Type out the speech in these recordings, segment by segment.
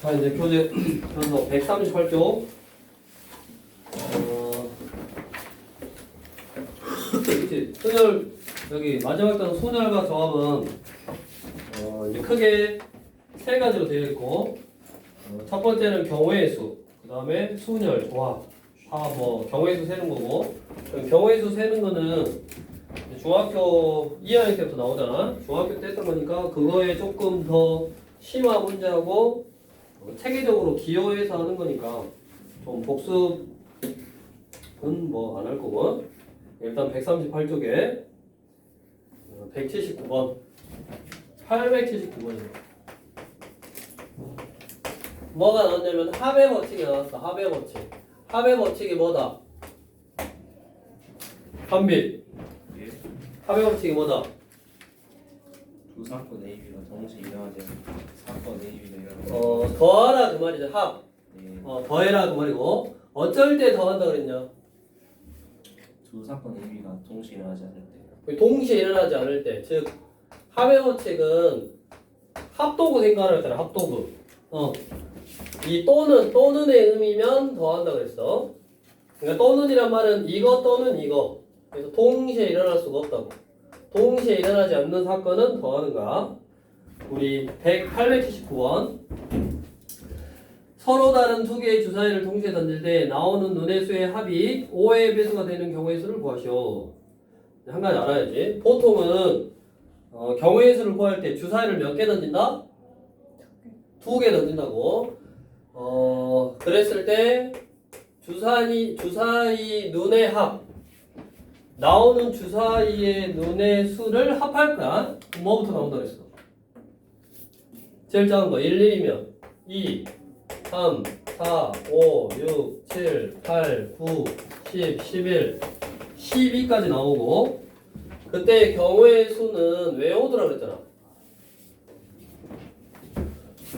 자, 이제 교재 현서 138쪽. 그치. 소멸, 여기 마지막 단 소멸과 조합은, 이제 크게 세 가지로 되어 있고, 첫 번째는 경우의 수, 그 다음에 순열, 조합. 다 뭐, 경우의 수 세는 거고, 경우의 수 세는 거는 중학교 2학년 때부터 나오잖아. 중학교 때 했던 거니까, 그거에 조금 더 심화 문제하고, 체계적으로 기여해서 하는 거니까 좀 복습은 뭐 안 할 거고 일단 138쪽에 179번 879번이에요. 뭐가 나왔냐면 합의 법칙이 나왔어. 합의 법칙. 합의 법칙이 뭐다? 한빛. 합의 법칙이 뭐다? 두 사건 A, B가 동시에 일어나지 않는 사건 A, B가 일어나지 더하라 그 말이죠. 합. 네. 더해라 그 말이고 어쩔 때 더한다 그랬냐? 두 사건 A, B가 동시에 일어나지 않을 때. 동시에 일어나지 않을 때, 즉 합의 법칙은 합도구 생각하라 했잖아. 합도구. 이 또는의 의미면 더한다 그랬어. 그러니까 또는이란 말은 이거 또는 이거. 그래서 동시에 일어날 수가 없다고. 동시에 일어나지 않는 사건은 더하는가. 우리 879번. 서로 다른 두 개의 주사위를 동시에 던질 때 나오는 눈의 수의 합이 5의 배수가 되는 경우의 수를 구하시오. 한 가지 알아야지. 보통은 경우의 수를 구할 때 주사위를 몇 개 던진다? 2개 던진다고. 그랬을 때 주사위 눈의 합, 나오는 주사위의 눈의 수를 합할 거야. 뭐부터 나온다 그랬어? 제일 작은 거 1, 1이면 2, 3, 4, 5, 6, 7, 8, 9, 10, 11, 12까지 나오고 그때 경우의 수는 왜 오더라 그랬잖아.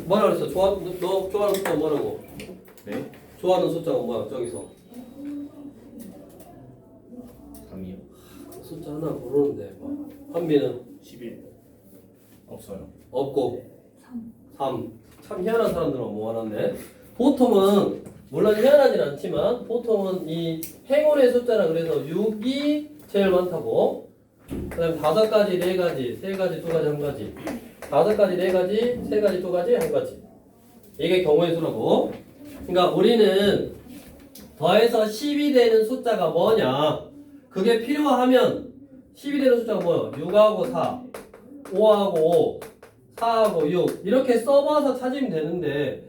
뭐라 그랬어? 너 좋아하는 숫자 뭐라고? 네? 좋아하는 숫자가 뭐야? 저기서 3이요. 숫자 하나 모르는데 한비는 11. 없어요. 없고 3. 참 희한한 사람들은 모아놨네. 보통은 물론 희한하진 않지만 보통은 이 행운의 숫자라 그래서 6이 제일 많다고. 그 다음에 5가지, 4가지, 3가지, 2가지, 1가지 5가지, 4가지, 3가지, 2가지, 1가지 이게 경우의 수라고. 그러니까 우리는 더해서 10이 되는 숫자가 뭐냐 그게 필요하면 10이 되는 숫자가 뭐야? 6하고 4, 5하고 5, 4하고 6 이렇게 써봐서 찾으면 되는데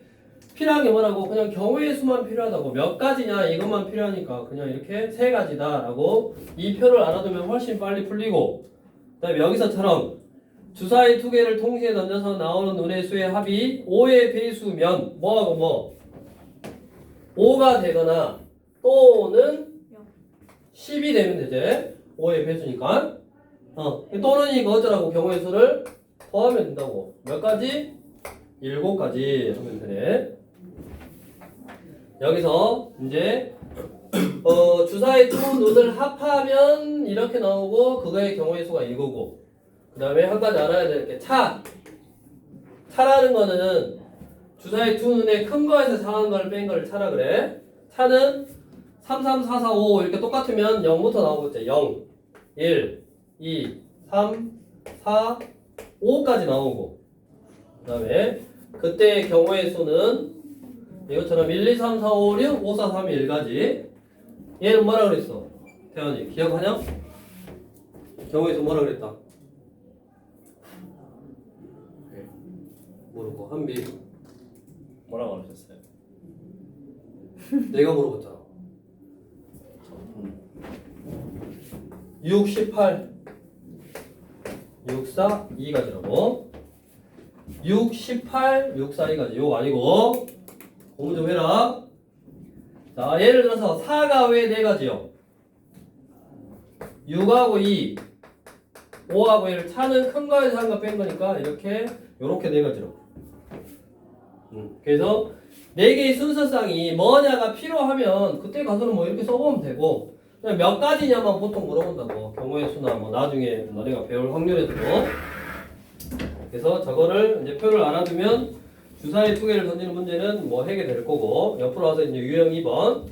필요한 게 뭐라고? 그냥 경우의 수만 필요하다고. 몇 가지냐 이것만 필요하니까 그냥 이렇게 3가지다 라고 이 표를 알아두면 훨씬 빨리 풀리고 그 다음에 여기서처럼 주사위 2개를 동시에 던져서 나오는 눈의 수의 합이 5의 배수면 뭐하고 뭐 5가 되거나 또는 10이 되면 되지. 5의 배수니까 또는 이거 어쩌라고 경우의 수를 더하면 된다고. 몇 가지? 7가지 하면 되네. 여기서 이제 주사위 두 눈을 합하면 이렇게 나오고 그거의 경우의 수가 이거고 그 다음에 한 가지 알아야 될 게 차라는 거는 주사위 두 눈의 큰 거에서 작은 걸 뺀 걸 차라 그래. 차는 3, 3, 4, 4, 5 이렇게 똑같으면 0부터 나오겠지. 0, 1, 2, 3, 4, 5까지 나오고 그 다음에 그때의 경우의 수는 이것처럼 1, 2, 3, 4, 5, 6, 5, 4, 3, 1까지. 얘는 뭐라 그랬어? 태연이 기억하냐? 경우의 수 뭐라 그랬다? 네. 모르고 한비 뭐라고 하셨어요? 내가 물어봤잖아. 6, 18 6, 4, 2가지라고. 6, 18, 6, 4, 2가지. 요거 아니고 공부 좀 해라. 자, 예를 들어서 4가 왜 4가지요? 6하고 2, 5하고 1 차는 큰 거에서 한 거 뺀 거니까 이렇게 요렇게 4가지로. 그래서 4개의 순서상이 뭐냐가 필요하면 그때 가서는 뭐 이렇게 써보면 되고 그냥 몇 가지냐만 보통 물어본다고. 경우의 수나 뭐 나중에 너네가 배울 확률에서도. 그래서 저거를 이제 표를 알아두면 주사위 두 개를 던지는 문제는 뭐 해결될 거고 옆으로 와서 이제 유형 2번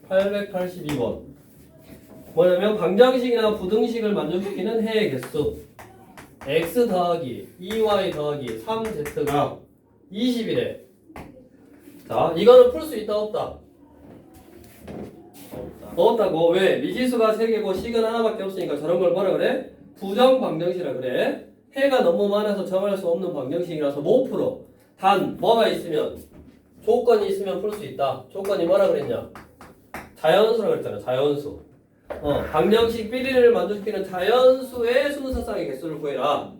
882번 뭐냐면 방정식이나 부등식을 만족시키는 해의 개수 x 더하기 2y 더하기 3z가 20이래. 자, 이거는 풀 수 있다 없다? 없다고. 왜? 미지수가 3개고 식은 하나밖에 없으니까 저런 걸 뭐라 그래? 부정 방정식이라 그래. 해가 너무 많아서 정할 수 없는 방정식이라서 못 풀어. 단 뭐가 있으면 조건이 있으면 풀 수 있다. 조건이 뭐라 그랬냐? 자연수라 그랬잖아. 자연수. 방정식 비례를 만족시키는 자연수의 순서상의 개수를 구해라.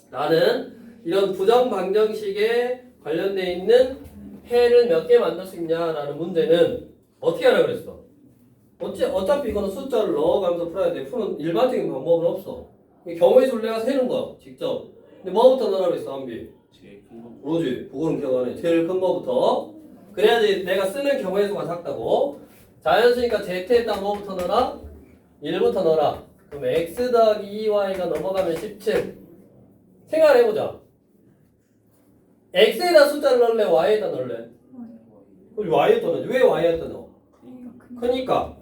라는 이런 부정 방정식에 관련되어 있는 해를 몇 개 만들 수 있냐라는 문제는 어떻게 하라 그랬어? 어차피 이거는 숫자를 넣어가면서 풀어야 돼. 푸는 일반적인 방법은 없어. 경우의 수를 내가 세는 거야. 직접. 근데 뭐부터 넣으라 그랬어, 한비? 제일 큰 거. 그러지. 그거는 기억 안 해. 제일 큰 거부터. 그래야지 내가 쓰는 경우의 수가 작다고. 자연수니까 Z에다 뭐부터 넣어라? 1부터 넣어라. 그럼 X 더하기 2Y가 넘어가면 17. 생각해보자. X에다 숫자를 넣을래? Y에다 넣을래? Y에다 넣어. 왜 Y에다 넣어? 크니까.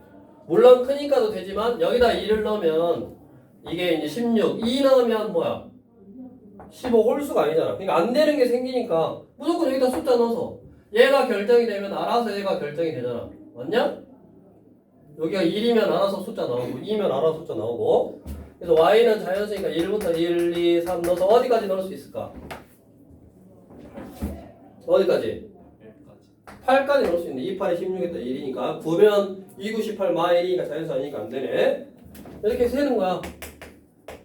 물론 크니까도 되지만 여기다 2를 넣으면 이게 이제 16. 2 넣으면 뭐야? 15 홀수가 아니잖아. 그러니까 안 되는 게 생기니까 무조건 여기다 숫자 넣어서 얘가 결정이 되면 알아서 얘가 결정이 되잖아. 맞냐? 여기가 1이면 알아서 숫자 나오고 2면 알아서 숫자 나오고 그래서 y는 자연수니까 1부터 1, 2, 3 넣어서 어디까지 넣을 수 있을까? 어디까지? 8까지 넣을 수 있네. 2, 8에 16에다 1이니까 9면 2, 9, 18, 마 1이니까 자연수 아니니까 안 되네. 이렇게 세는 거야.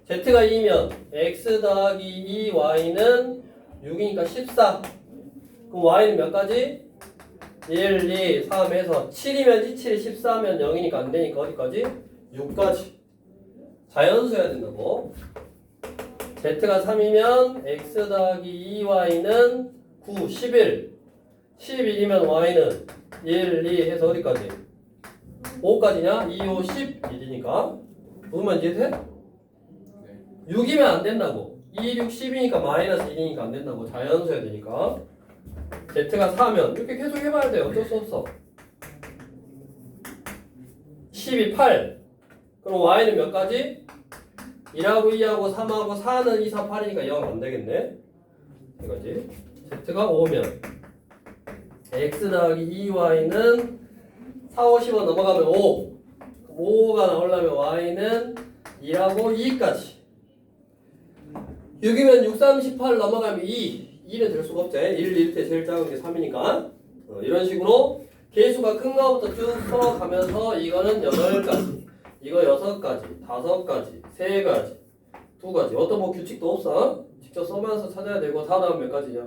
z가 2면 x 더하기 2y는 6이니까 14. 그럼 y는 몇 가지? 1, 2, 3 해서 7이면 7이 14면 0이니까 안 되니까 어디까지? 6까지. 자연수여야 된다고. z가 3이면 x 더하기 2y는 9, 11. 11이면 y는 1, 2 해서 어디까지? 5까지냐? 2, 5, 11이니까. 무슨 말인지 이해돼? 6이면 안 된다고. 2, 6, 10이니까 마이너스 1이니까 안 된다고. 자연수여야 되니까. z가 4면 이렇게 계속 해봐야 돼. 어쩔 수 없어. 12, 8. 그럼 y는 몇 가지? 1하고 2하고 3하고 4는 2, 4, 8이니까 0 안 되겠네. 이거지. z가 5면 x 더하기 2y는 4, 5, 10원 넘어가면 5. 5가 나오려면 y는 1하고 2까지. 6이면 6, 3, 18 넘어가면 2. 2는 될 수가 없지. 1, 1때 제일 작은 게 3이니까. 이런 식으로 개수가 큰 거부터 쭉 풀어가면서 이거는 8가지. 이거 6가지, 5가지, 3가지, 2가지. 어떤 뭐 규칙도 없어. 직접 써면서 찾아야 되고 다 나오면 몇 가지냐?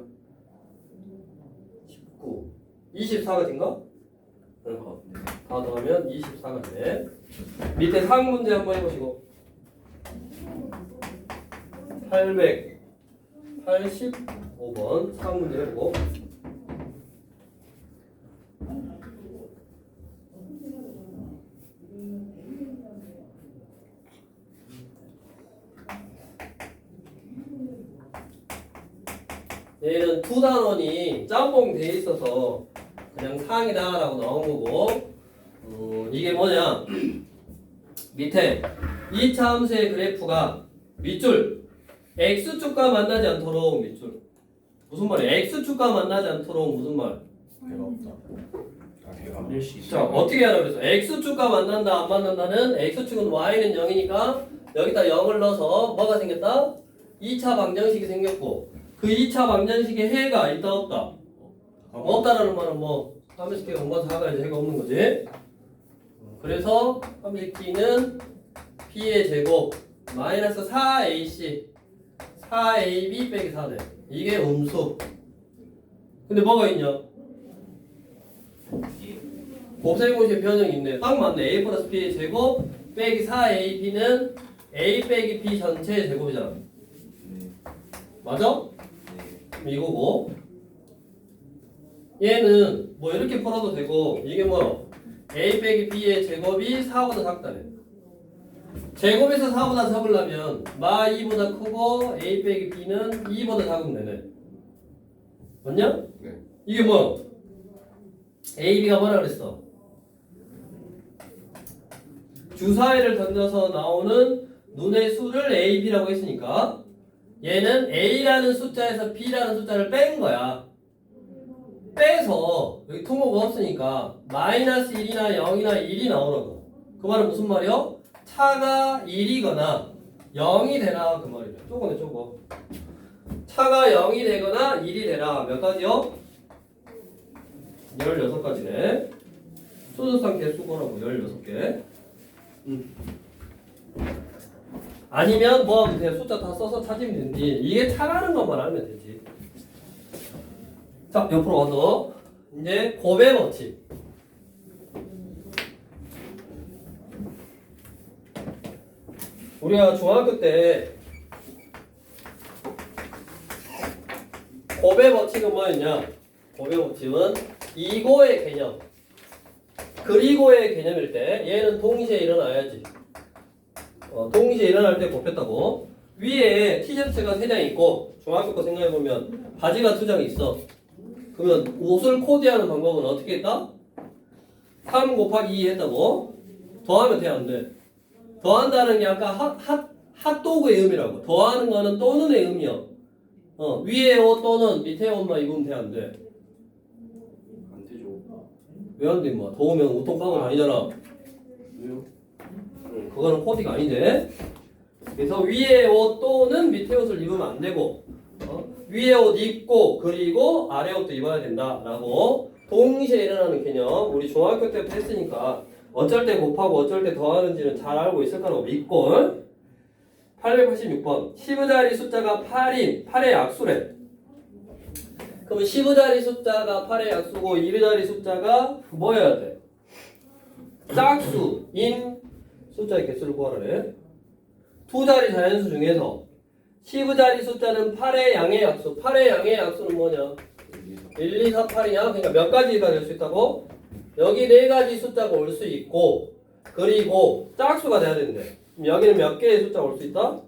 19. 24가지인가? 다 더하면 24가지. 밑에 상 문제 한번 해보시고 885번 상 문제 해보고 얘는 두 단원이 짬뽕 돼 있어서 그냥 상이다 라고 나온 거고 이게 뭐냐 밑에 2차 함수의 그래프가 밑줄 x축과 만나지 않도록 밑줄 무슨 말이야? x축과 만나지 않도록 무슨 말? 배가 없다. 배가 일시. 자 어떻게 하라 그래서 x축과 만난다 안 만난다는 x축은 y는 0이니까 여기다 0을 넣어서 뭐가 생겼다? 2차 방정식이 생겼고 그 2차 방정식에 해가 있다 없다? 없다라는 말은 뭐 30개 공부해서 하가야지 해가 없는 거지. 그래서 30T는 P의 제곱 마이너스 4AC 4AB 빼기 4네. 이게 음수. 근데 뭐가 있냐? 곱셈공식 변형이 있네. 딱 맞네. A 플러스 B의 제곱 빼기 4AB는 A 빼기 B 전체의 제곱이잖아. 맞아? 그럼 이거고 얘는 뭐 이렇게 풀어도 되고 이게 뭐 A 빼기 B의 제곱이 4보다 작다네. 제곱에서 4보다 잡으려면 마 2보다 크고 a 빼기 b는 2보다 작으면 되네. 맞냐? 네. 이게 뭐야? a, b가 뭐라 그랬어? 주사위를 던져서 나오는 눈의 수를 a, b라고 했으니까 얘는 a라는 숫자에서 b라는 숫자를 뺀 거야. 빼서 여기 통호가 없으니까 마이너스 1이나 0이나 1이 나오라고. 그 말은 무슨 말이요? 차가 1이거나 0이 되라 그 말이야. 쪼거네 쪼거. 차가 0이 되거나 1이 되라. 몇 가지요? 16가지네. 소수상 개수거라고 16개. 아니면 뭐 하면 돼? 숫자 다 써서 찾으면 되지. 이게 차라는 것만 알면 되지. 자, 옆으로 와서 이제 곱의 법칙. 우리가 중학교 때 곱의 법칙은 뭐였냐? 곱의 법칙은 이고의 개념, 그리고의 개념일 때 얘는 동시에 일어나야지. 동시에 일어날 때 곱했다고. 위에 티셔츠가 3장 있고 중학교 거 생각해보면 바지가 2장 있어. 그러면 옷을 코디하는 방법은 어떻게 했다? 3 곱하기 2 했다고. 더하면 돼, 안 돼? 더한다는 게 아까 핫도그의 의미라고. 더하는 거는 또는의 의미야. 위에 옷 또는 밑에 옷만 입으면 돼, 안 돼? 안 되죠. 왜 안 돼, 임마? 더우면 우통방은 아니잖아. 왜요? 그거는 코디가 아닌데. 그래서 위에 옷 또는 밑에 옷을 입으면 안 되고, 위에 옷 입고 그리고 아래 옷도 입어야 된다라고 동시에 일어나는 개념. 우리 중학교 때부터 했으니까 어쩔 때 곱하고 어쩔 때 더하는지는 잘 알고 있을 거라고 믿고. 886번 10자리 숫자가 8인 8의 약수래. 그러면 10자리 숫자가 8의 약수고 1자리 숫자가 뭐여야 돼? 짝수인 숫자의 개수를 구하라래. 두 자리 자연수 중에서 10자리 숫자는 8의 양의 약수. 8의 양의 약수는 뭐냐? 1, 2, 4, 8이냐? 그러니까 몇 가지가 될 수 있다고? 여기 4가지 숫자가 올 수 있고, 그리고 짝수가 돼야 된대. 그럼 여기는 몇 개의 숫자가 올 수 있다?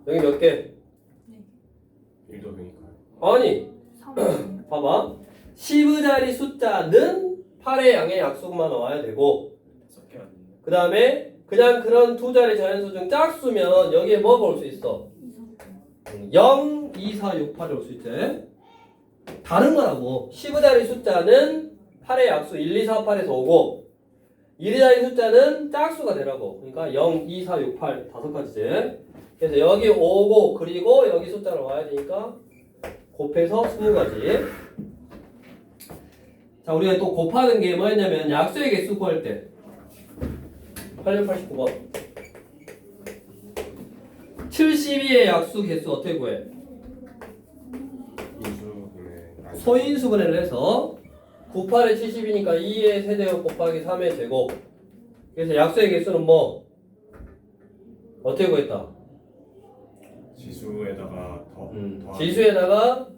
여기 몇 개? 1도 되니까요. 아니, 봐봐. 10자리 숫자는 8의 양의 약수만 나와야 되고, 5개 아니에요? 그 다음에 그냥 그런 두 자리 자연수 중 짝수면 여기에 뭐가 올 수 있어? 0, 2, 4, 6, 8이 올 수 있지. 다른 거라고. 10자리 숫자는 8의 약수 1, 2, 4, 8에서 오고 1자리 숫자는 짝수가 되라고. 그러니까 0, 2, 4, 6, 8 5가지지. 그래서 여기 오고 그리고 여기 숫자로 와야 되니까 곱해서 20가지. 자, 우리가 또 곱하는 게 뭐였냐면 약수의 개수 구할 때 889번 72의 약수 개수 어떻게 구해? 인수분해. 소인수분해를 해서 98에 70이니까 2의 세제곱 곱하기 3의 제곱. 그래서 약수의 개수는 뭐? 어떻게 구했다? 지수에다가 더 지수에다가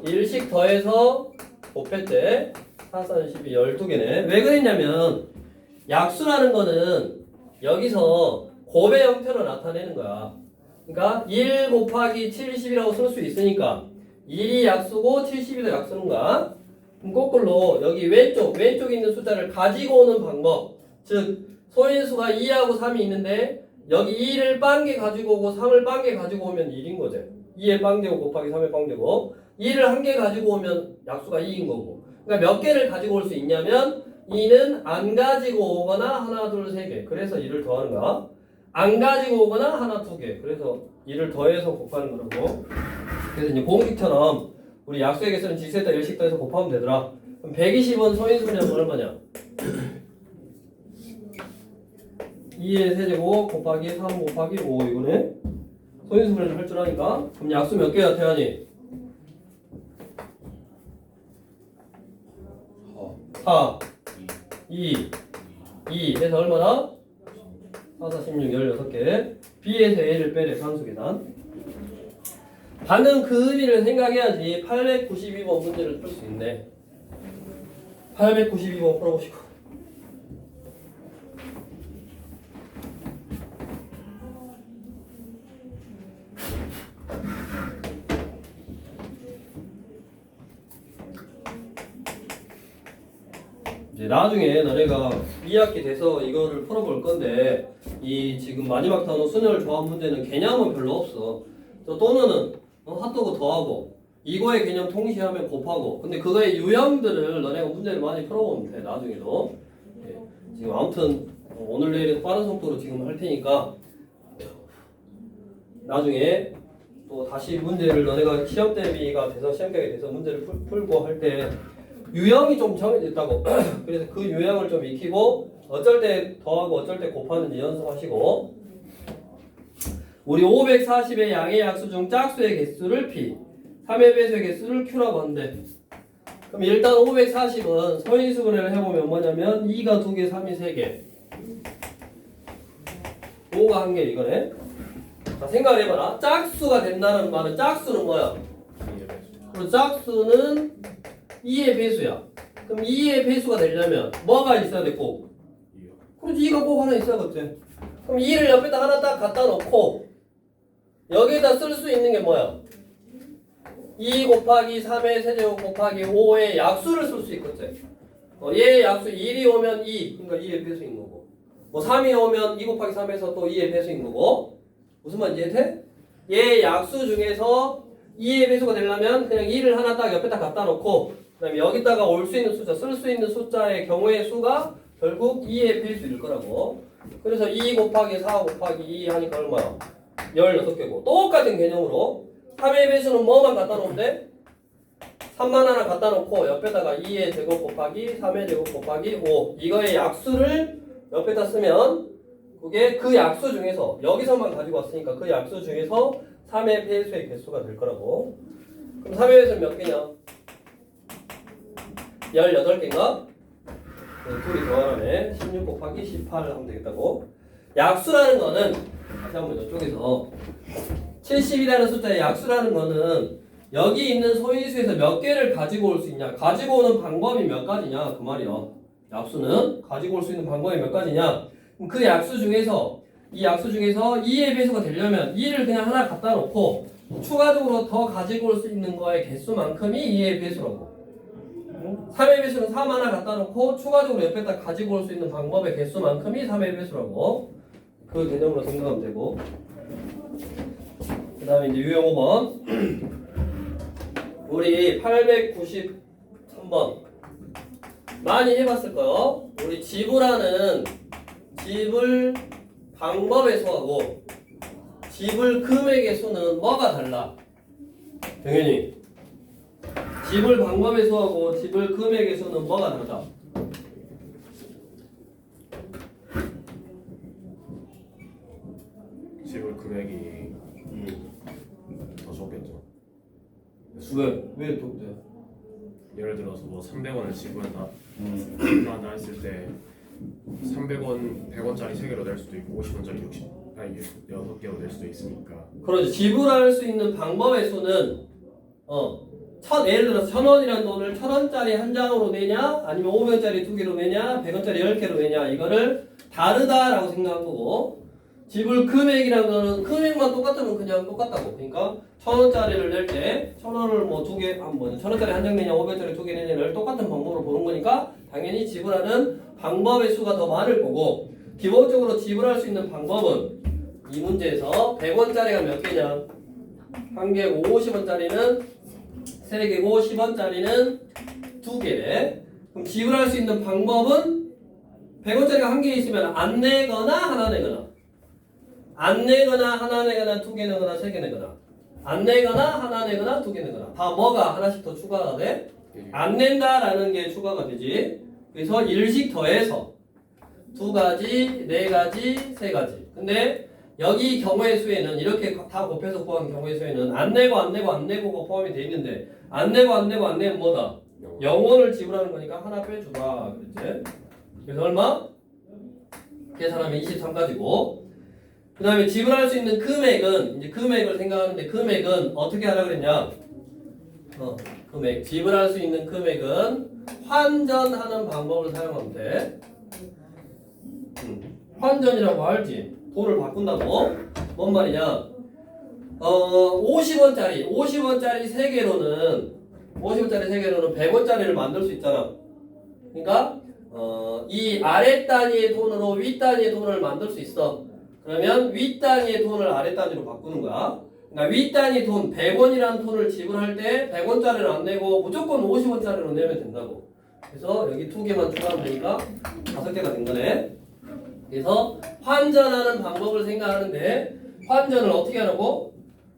1씩 더해서 곱했대. 4, 4, 12, 12개네. 왜 그랬냐면 약수라는 거는 여기서 곱의 형태로 나타내는 거야. 그러니까 1 곱하기 70이라고 쓸 수 있으니까 1이 약수고 70이 더 약수인가? 그럼 거꾸로 여기 왼쪽에 있는 숫자를 가지고 오는 방법. 즉 소인수가 2하고 3이 있는데 여기 2를 빵개 가지고 오고 3을 빵개 가지고 오면 1인 거지. 2의 빵개고 곱하기 3의 빵개고 2를 한 개 가지고 오면 약수가 2인 거고. 그러니까 몇 개를 가지고 올 수 있냐면 2는 안 가지고 오거나 하나, 둘, 세 개. 그래서 2를 더하는 거야. 안 가지고 오거나 하나, 두 개. 그래서 2를 더해서 곱하는 거라고. 그래서 이제 공식처럼 우리 약수의 개수는 지수에다 1씩 더해서 곱하면 되더라. 그럼 120은 소인수분해하면 얼마냐? 2의 세제곱 곱하기 3 곱하기 5 이거네. 소인수분해를 할 줄 아니까. 그럼 약수 몇 개야 태연이? 4 2 2 해서 얼마나? 4, 4, 16, 16개. B에서 A를 빼래 상수 계산. 방금 그 의미를 생각해야지 892번 문제를 풀 수 있네. 892번 풀어보시고 이제 나중에 너네가 2학기 돼서 이거를 풀어볼 건데 이 지금 마지막 단어 순열 조합 문제는 개념은 별로 없어. 또 또는 핫도그 더하고 이거의 개념 통시하면 곱하고 근데 그거의 유형들을 너네가 문제를 많이 풀어보면 돼 나중에도. 예. 지금 아무튼 오늘 내일은 빠른 속도로 지금 할 테니까 나중에 또 다시 문제를 너네가 시험 대비가 돼서 시험각이 돼서 문제를 풀고 할 때 유형이 좀 정해졌다고 그래서 그 유형을 좀 익히고 어쩔 때 더하고 어쩔 때 곱하는지 연습하시고 우리 540의 양의 약수 중 짝수의 개수를 P 3의 배수의 개수를 Q라고 하는데 그럼 일단 540은 서인수분해를 해보면 뭐냐면 2가 2개, 3이 3개 5가 1개 이거네. 자 생각을 해봐라. 짝수가 된다는 말은 짝수는 뭐야? 그리고 짝수는 2의 배수야. 그럼 2의 배수가 되려면 뭐가 있어야 돼 꼭? 그렇지 2가 꼭 하나 있어야겠지. 그럼 2를 옆에다 하나 딱 갖다 놓고 여기에다 쓸 수 있는 게 뭐야? 2 곱하기 3의 세제곱 곱하기 5의 약수를 쓸 수 있겠지. 얘의 약수 1이 오면 2 그러니까 2의 배수인 거고 뭐 3이 오면 2 곱하기 3에서 또 2의 배수인 거고 무슨 말인지 이해돼? 얘의 약수 중에서 2의 배수가 되려면 그냥 2를 하나 딱 옆에다 갖다 놓고 그 다음에 여기다가 올 수 있는 숫자 쓸 수 있는 숫자의 경우의 수가 결국 2의 배수일 거라고. 그래서 2 곱하기 4 곱하기 2 하니까 얼마야? 16개고 똑같은 개념으로 3의 배수는 뭐만 갖다 놓으면 돼? 3만 하나 갖다 놓고 옆에다가 2의 제곱 곱하기 3의 제곱 곱하기 5 이거의 약수를 옆에다 쓰면 그게 그 약수 중에서 여기서만 가지고 왔으니까 그 약수 중에서 3의 배수의 개수가 될 거라고. 그럼 3의 배수는 몇 개냐? 18개인가? 둘이 더하라네 16 곱하기 18 하면 되겠다고. 약수라는 거는 다시 한번 이쪽에서 70이라는 숫자의 약수라는 거는 여기 있는 소인수에서 몇 개를 가지고 올 수 있냐 가지고 오는 방법이 몇 가지냐 그 말이야. 약수는 가지고 올 수 있는 방법이 몇 가지냐 그럼 그 약수 중에서 이 약수 중에서 2의 배수가 되려면 2를 그냥 하나 갖다 놓고 추가적으로 더 가지고 올 수 있는 거의 개수만큼이 2의 배수라고. 3의 배수는 3 하나 갖다 놓고 추가적으로 옆에다 가지고 올 수 있는 방법의 개수만큼이 3의 배수라고. 그 개념으로 생각하면 되고 그 다음에 이제 유형 5번 우리 893번 많이 해봤을 거요. 우리 지불하는 지불 방법의 수하고 지불 금액의 수는 뭐가 달라? 당연히 지불 방법의 수하고 지불 금액의 수는 뭐가 다르다? 지불 금액이 더 적겠죠. 왜 독대? 예를 들어서 뭐 300원을 지불한다 한다 했을 때 300원 100원짜리 3개로 낼 수도 있고 50원짜리 6개로 낼 수도 있으니까. 그렇지. 지불할 수 있는 방법의 수는 예를 들어서 1,000원이라는 돈을 1,000원짜리 한 장으로 내냐 아니면 500원짜리 2개로 내냐 100원짜리 10개로 내냐 이거를 다르다라고 생각한 거고 지불 금액이라는 거는 금액만 똑같으면 그냥 똑같다고. 그러니까 1,000원짜리를 낼 때 1,000원을 뭐 2개 1,000원짜리 한 장 내냐 500원짜리 2개 내냐를 똑같은 방법으로 보는 거니까 당연히 지불하는 방법의 수가 더 많을 거고 기본적으로 지불할 수 있는 방법은 이 문제에서 100원짜리가 몇 개냐? 한 개고 50원짜리는 3개고 10원짜리는 2개래. 그럼 지불할 수 있는 방법은 100원짜리가 한 개 있으면 안 내거나 하나 내거나 안 내거나 하나 내거나 2개 내거나 3개 내거나 안 내거나 하나 내거나 2개 내거나 다 뭐가 하나씩 더 추가가 돼? 안 낸다라는 게 추가가 되지. 그래서 1씩 더해서 2가지, 4가지, 3가지. 근데 여기 경우의 수에는 이렇게 다 곱해서 구한 경우의 수에는 안 내고가 포함이 돼 있는데 안 내면 뭐다? 0원을 지불하는 거니까 하나 빼주라 그랬지? 그래서 얼마? 계산하면 23가지고 그 다음에 지불할 수 있는 금액은 이제 금액을 생각하는데 금액은 어떻게 하라 그랬냐? 금액 지불할 수 있는 금액은 환전하는 방법을 사용하면 돼. 환전이라고 알지? 돈을 바꾼다고? 뭔 말이냐? 50원짜리 3개로는 100원짜리를 만들 수 있잖아. 그러니까 이 아래 단위의 돈으로 윗 단위의 돈을 만들 수 있어. 그러면 윗 단위의 돈을 아래 단위로 바꾸는 거야. 그러니까 윗 단위 돈 100원이라는 돈을 지불할 때 100원짜리를 안 내고 무조건 50원짜리로 내면 된다고. 그래서 여기 2개만 추가하면 되니까 5개가 된 거네. 그래서 환전하는 방법을 생각하는데 환전을 어떻게 하라고?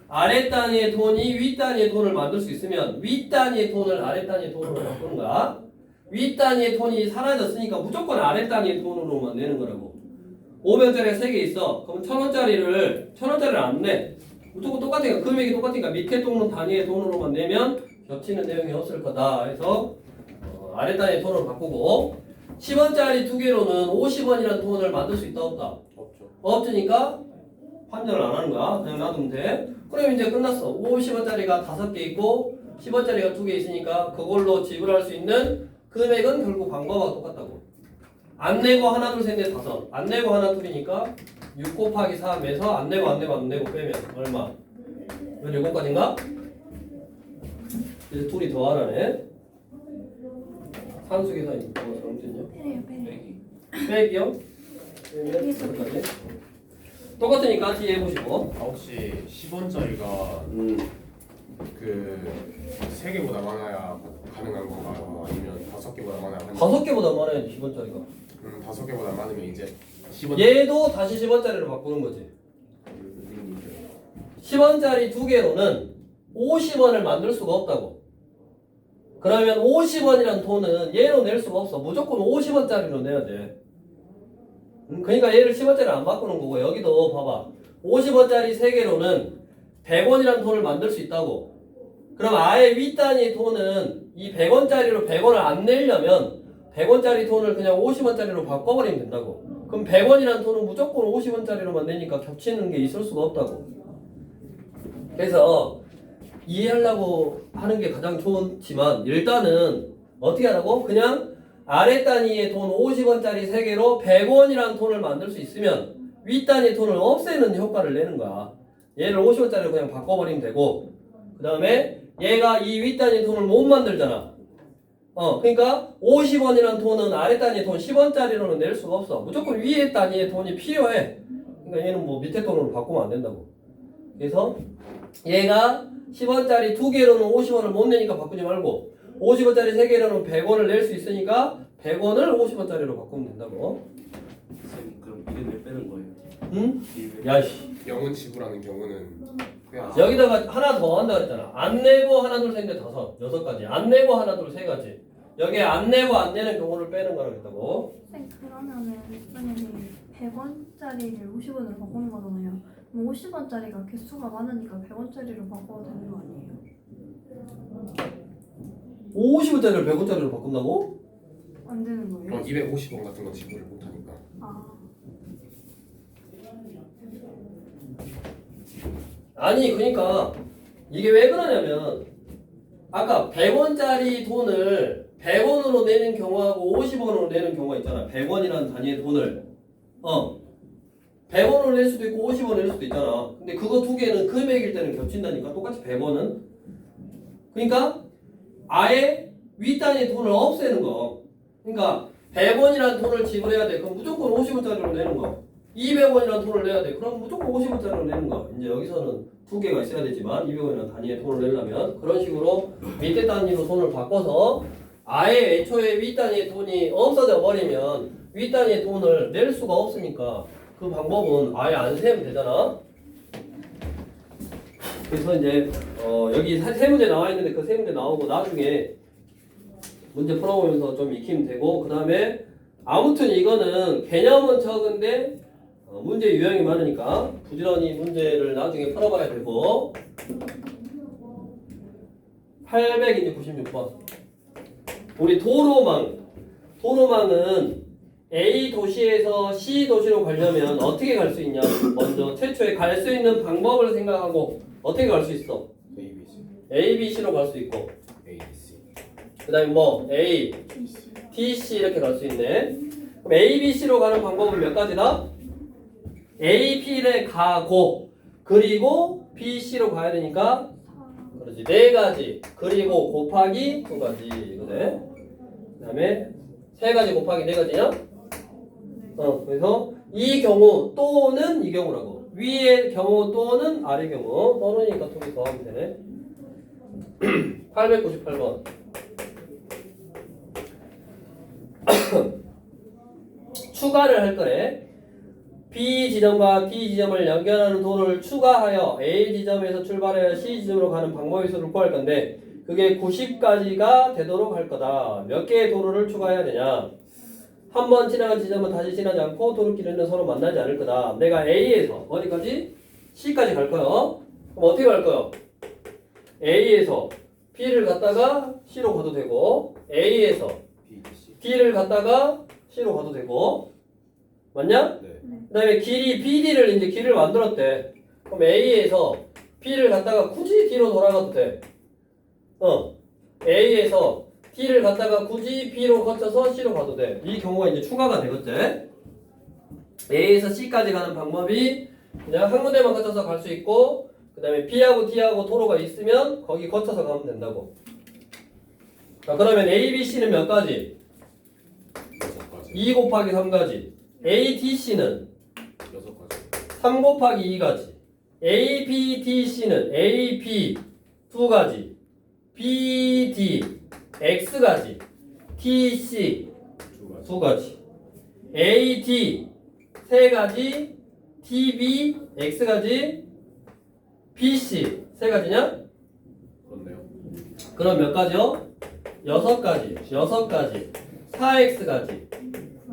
아래 단위의 돈이 윗 단위의 돈을 만들 수 있으면 윗 단위의 돈을 아래 단위의 돈으로 바꾸는 거야. 윗 단위의 돈이 사라졌으니까 무조건 아래 단위의 돈으로만 내는 거라고. 500원짜리가 3개 있어. 그럼 1000원짜리를 안 내. 무조건 똑같으니까 금액이 똑같으니까 밑에 돈은 단위의 돈으로만 내면 겹치는 내용이 없을 거다. 해서 아래 단위의 돈으로 바꾸고 10원짜리 2개로는 50원이라는 돈을 만들 수 있다 없다? 없죠. 없으니까 환전을 안 하는 거야. 그냥 놔두면 돼. 그럼 이제 끝났어. 50원짜리가 5개 있고 10원짜리가 2개 있으니까 그걸로 지불할 수 있는 금액은 결국 방법하고 똑같다고. 안 내고 하나 둘 셋 넷 다섯. 안 내고 하나 둘이니까 6 곱하기 3에서 안 내고 빼면 얼마? 17가지인가? 이제 둘이 더하라네. 산수 계산이 뭐가 잘못됐냐? 빼기요? 빼면 6가지. 똑같으니까 뒤에 해보시고. 혹시 10원짜리가 그 3개보다 많아야 가능한 건가요? 아니면 5개보다 많아야 가능한 5개보다 많아야 10원짜리가. 5개보다 많으면 이제 10원. 얘도 다시 10원짜리로 바꾸는 거지. 10원짜리 2개로는 50원을 만들 수가 없다고. 그러면 50원이란 돈은 얘로 낼 수가 없어. 무조건 50원짜리로 내야 돼. 그러니까 얘를 10원짜리 안 바꾸는 거고, 여기도 봐봐. 50원짜리 3개로는 100원이란 돈을 만들 수 있다고. 그럼 아예 윗단위 돈은 이 100원짜리로 100원을 안 내려면 100원짜리 돈을 그냥 50원짜리로 바꿔버리면 된다고. 그럼 100원이란 돈은 무조건 50원짜리로만 내니까 겹치는 게 있을 수가 없다고. 그래서 이해하려고 하는 게 가장 좋지만 일단은 어떻게 하라고? 그냥 아래 단위의 돈 50원짜리 3개로 100원이라는 돈을 만들 수 있으면 윗 단위의 돈을 없애는 효과를 내는 거야. 얘를 50원짜리로 그냥 바꿔버리면 되고, 그 다음에 얘가 이 윗 단위의 돈을 못 만들잖아. 그러니까 50원이라는 돈은 아래 단위의 돈 10원짜리로는 낼 수가 없어. 무조건 위에 단위의 돈이 필요해. 그러니까 얘는 뭐 밑에 돈으로 바꾸면 안 된다고. 그래서 얘가 10원짜리 2개로는 50원을 못 내니까 바꾸지 말고 50원짜리 3개로는 100원을 낼 수 있으니까 100원을 50원짜리로 바꾸면 된다고. 쌤, 그럼 이름을 빼는 거예요? 응? 이름을? 야씨. 영은 지불하는 경우는 빼야지. 여기다가 하나 더 한다 그랬잖아. 안 내고 하나 둘 셋 넷 다섯. 6가지. 안 내고 하나 둘 세 가지. 여기에 안 내고 안 내는 경우를 빼는 거라고 했다고. 쌤, 그러면은 만약에 100원짜리를 50원으로 바꾸는 거잖아요. 그럼 50원짜리가 개수가 많으니까 100원짜리로 바꿔도 되는 거 아니에요? 50원짜리를 100원짜리로 바꾼다고? 안 되는 거예요? 그럼 250원 같은 건 지불을 못하니까. 아, 아니 그러니까 이게 왜 그러냐면 아까 100원짜리 돈을 100원으로 내는 경우하고 50원으로 내는 경우가 있잖아. 100원이라는 단위의 돈을 100원으로 낼 수도 있고 50원 낼 수도 있잖아. 근데 그거 두 개는 금액일 때는 겹친다니까. 똑같이 100원은. 그러니까 아예 윗단위의 돈을 없애는 거. 그러니까 100원이라는 돈을 지불해야 돼. 그럼 무조건 50원짜리로 내는 거. 200원이라는 돈을 내야 돼. 그럼 무조건 50원짜리로 내는 거. 이제 여기서는 두 개가 있어야 되지만 200원이라는 단위의 돈을 내려면 그런 식으로 밑에 단위로 돈을 바꿔서 아예 애초에 윗 단위의 돈이 없어져 버리면 윗 단위의 돈을 낼 수가 없으니까 그 방법은 아예 안 세면 되잖아. 그래서 이제 여기 세 문제 나와 있는데 그 세 문제 나오고 나중에 문제 풀어보면서 좀 익히면 되고, 그 다음에 아무튼 이거는 개념은 적은데 문제 유형이 많으니까 부지런히 문제를 나중에 풀어봐야 되고. 896번 우리 도로망은 A 도시에서 C 도시로 가려면 어떻게 갈 수 있냐. 먼저 최초에 갈 수 있는 방법을 생각하고 어떻게 갈 수 있어? ABC, A, B, C로 갈 수 있고, ABC. 그 다음에 뭐 A, DC. D, C 이렇게 갈 수 있네. 그럼 A, B, C로 가는 방법은 몇 가지다? A, B를 가고 그리고 B, C로 가야 되니까 그렇지 4가지. 그리고 곱하기 2가지. 그래? 그 다음에 세 가지 곱하기 네 가지냐? 그래서 이 경우 또는 이 경우라고. 위의 경우 또는 아래 경우. 또는이니까 둘이 더하면 되네. 898번. 추가를 할 거래. B 지점과 D 지점을 연결하는 도로를 추가하여 A 지점에서 출발하여 C 지점으로 가는 방법의 수를 구할 건데 그게 90까지가 되도록 할 거다. 몇 개의 도로를 추가해야 되냐? 한 번 지나간 지점은 다시 지나지 않고 도로길에는 서로 만나지 않을 거다. 내가 A에서 어디까지? C까지 갈 거요. 그럼 어떻게 갈 거요? A에서 B를 갔다가 C로 가도 되고 A에서 D를 갔다가 C로 가도 되고 맞냐? 네. 그 다음에 길이 BD를 이제 길을 만들었대. 그럼 A에서 B를 갔다가 굳이 D로 돌아가도 돼. A에서 D를 갔다가 굳이 B로 거쳐서 C로 가도 돼. 이 경우가 이제 추가가 되겠지. A에서 C까지 가는 방법이 그냥 한 군데만 거쳐서 갈 수 있고 그 다음에 B하고 D하고 도로가 있으면 거기 거쳐서 가면 된다고. 자, 그러면 A, B, C는 몇 가지? 6가지. 2 곱하기 3가지. A, D, C는 6가지. 3 곱하기 2가지. A, B, D, C는 A, B 2가지. B, D, X가지. T, C 2가지. 2가지. A, D 3가지. T, B, X가지. B, C 3가지냐? 그렇네요. 그럼 몇 가지요? 6가지. 6가지. 4X가지.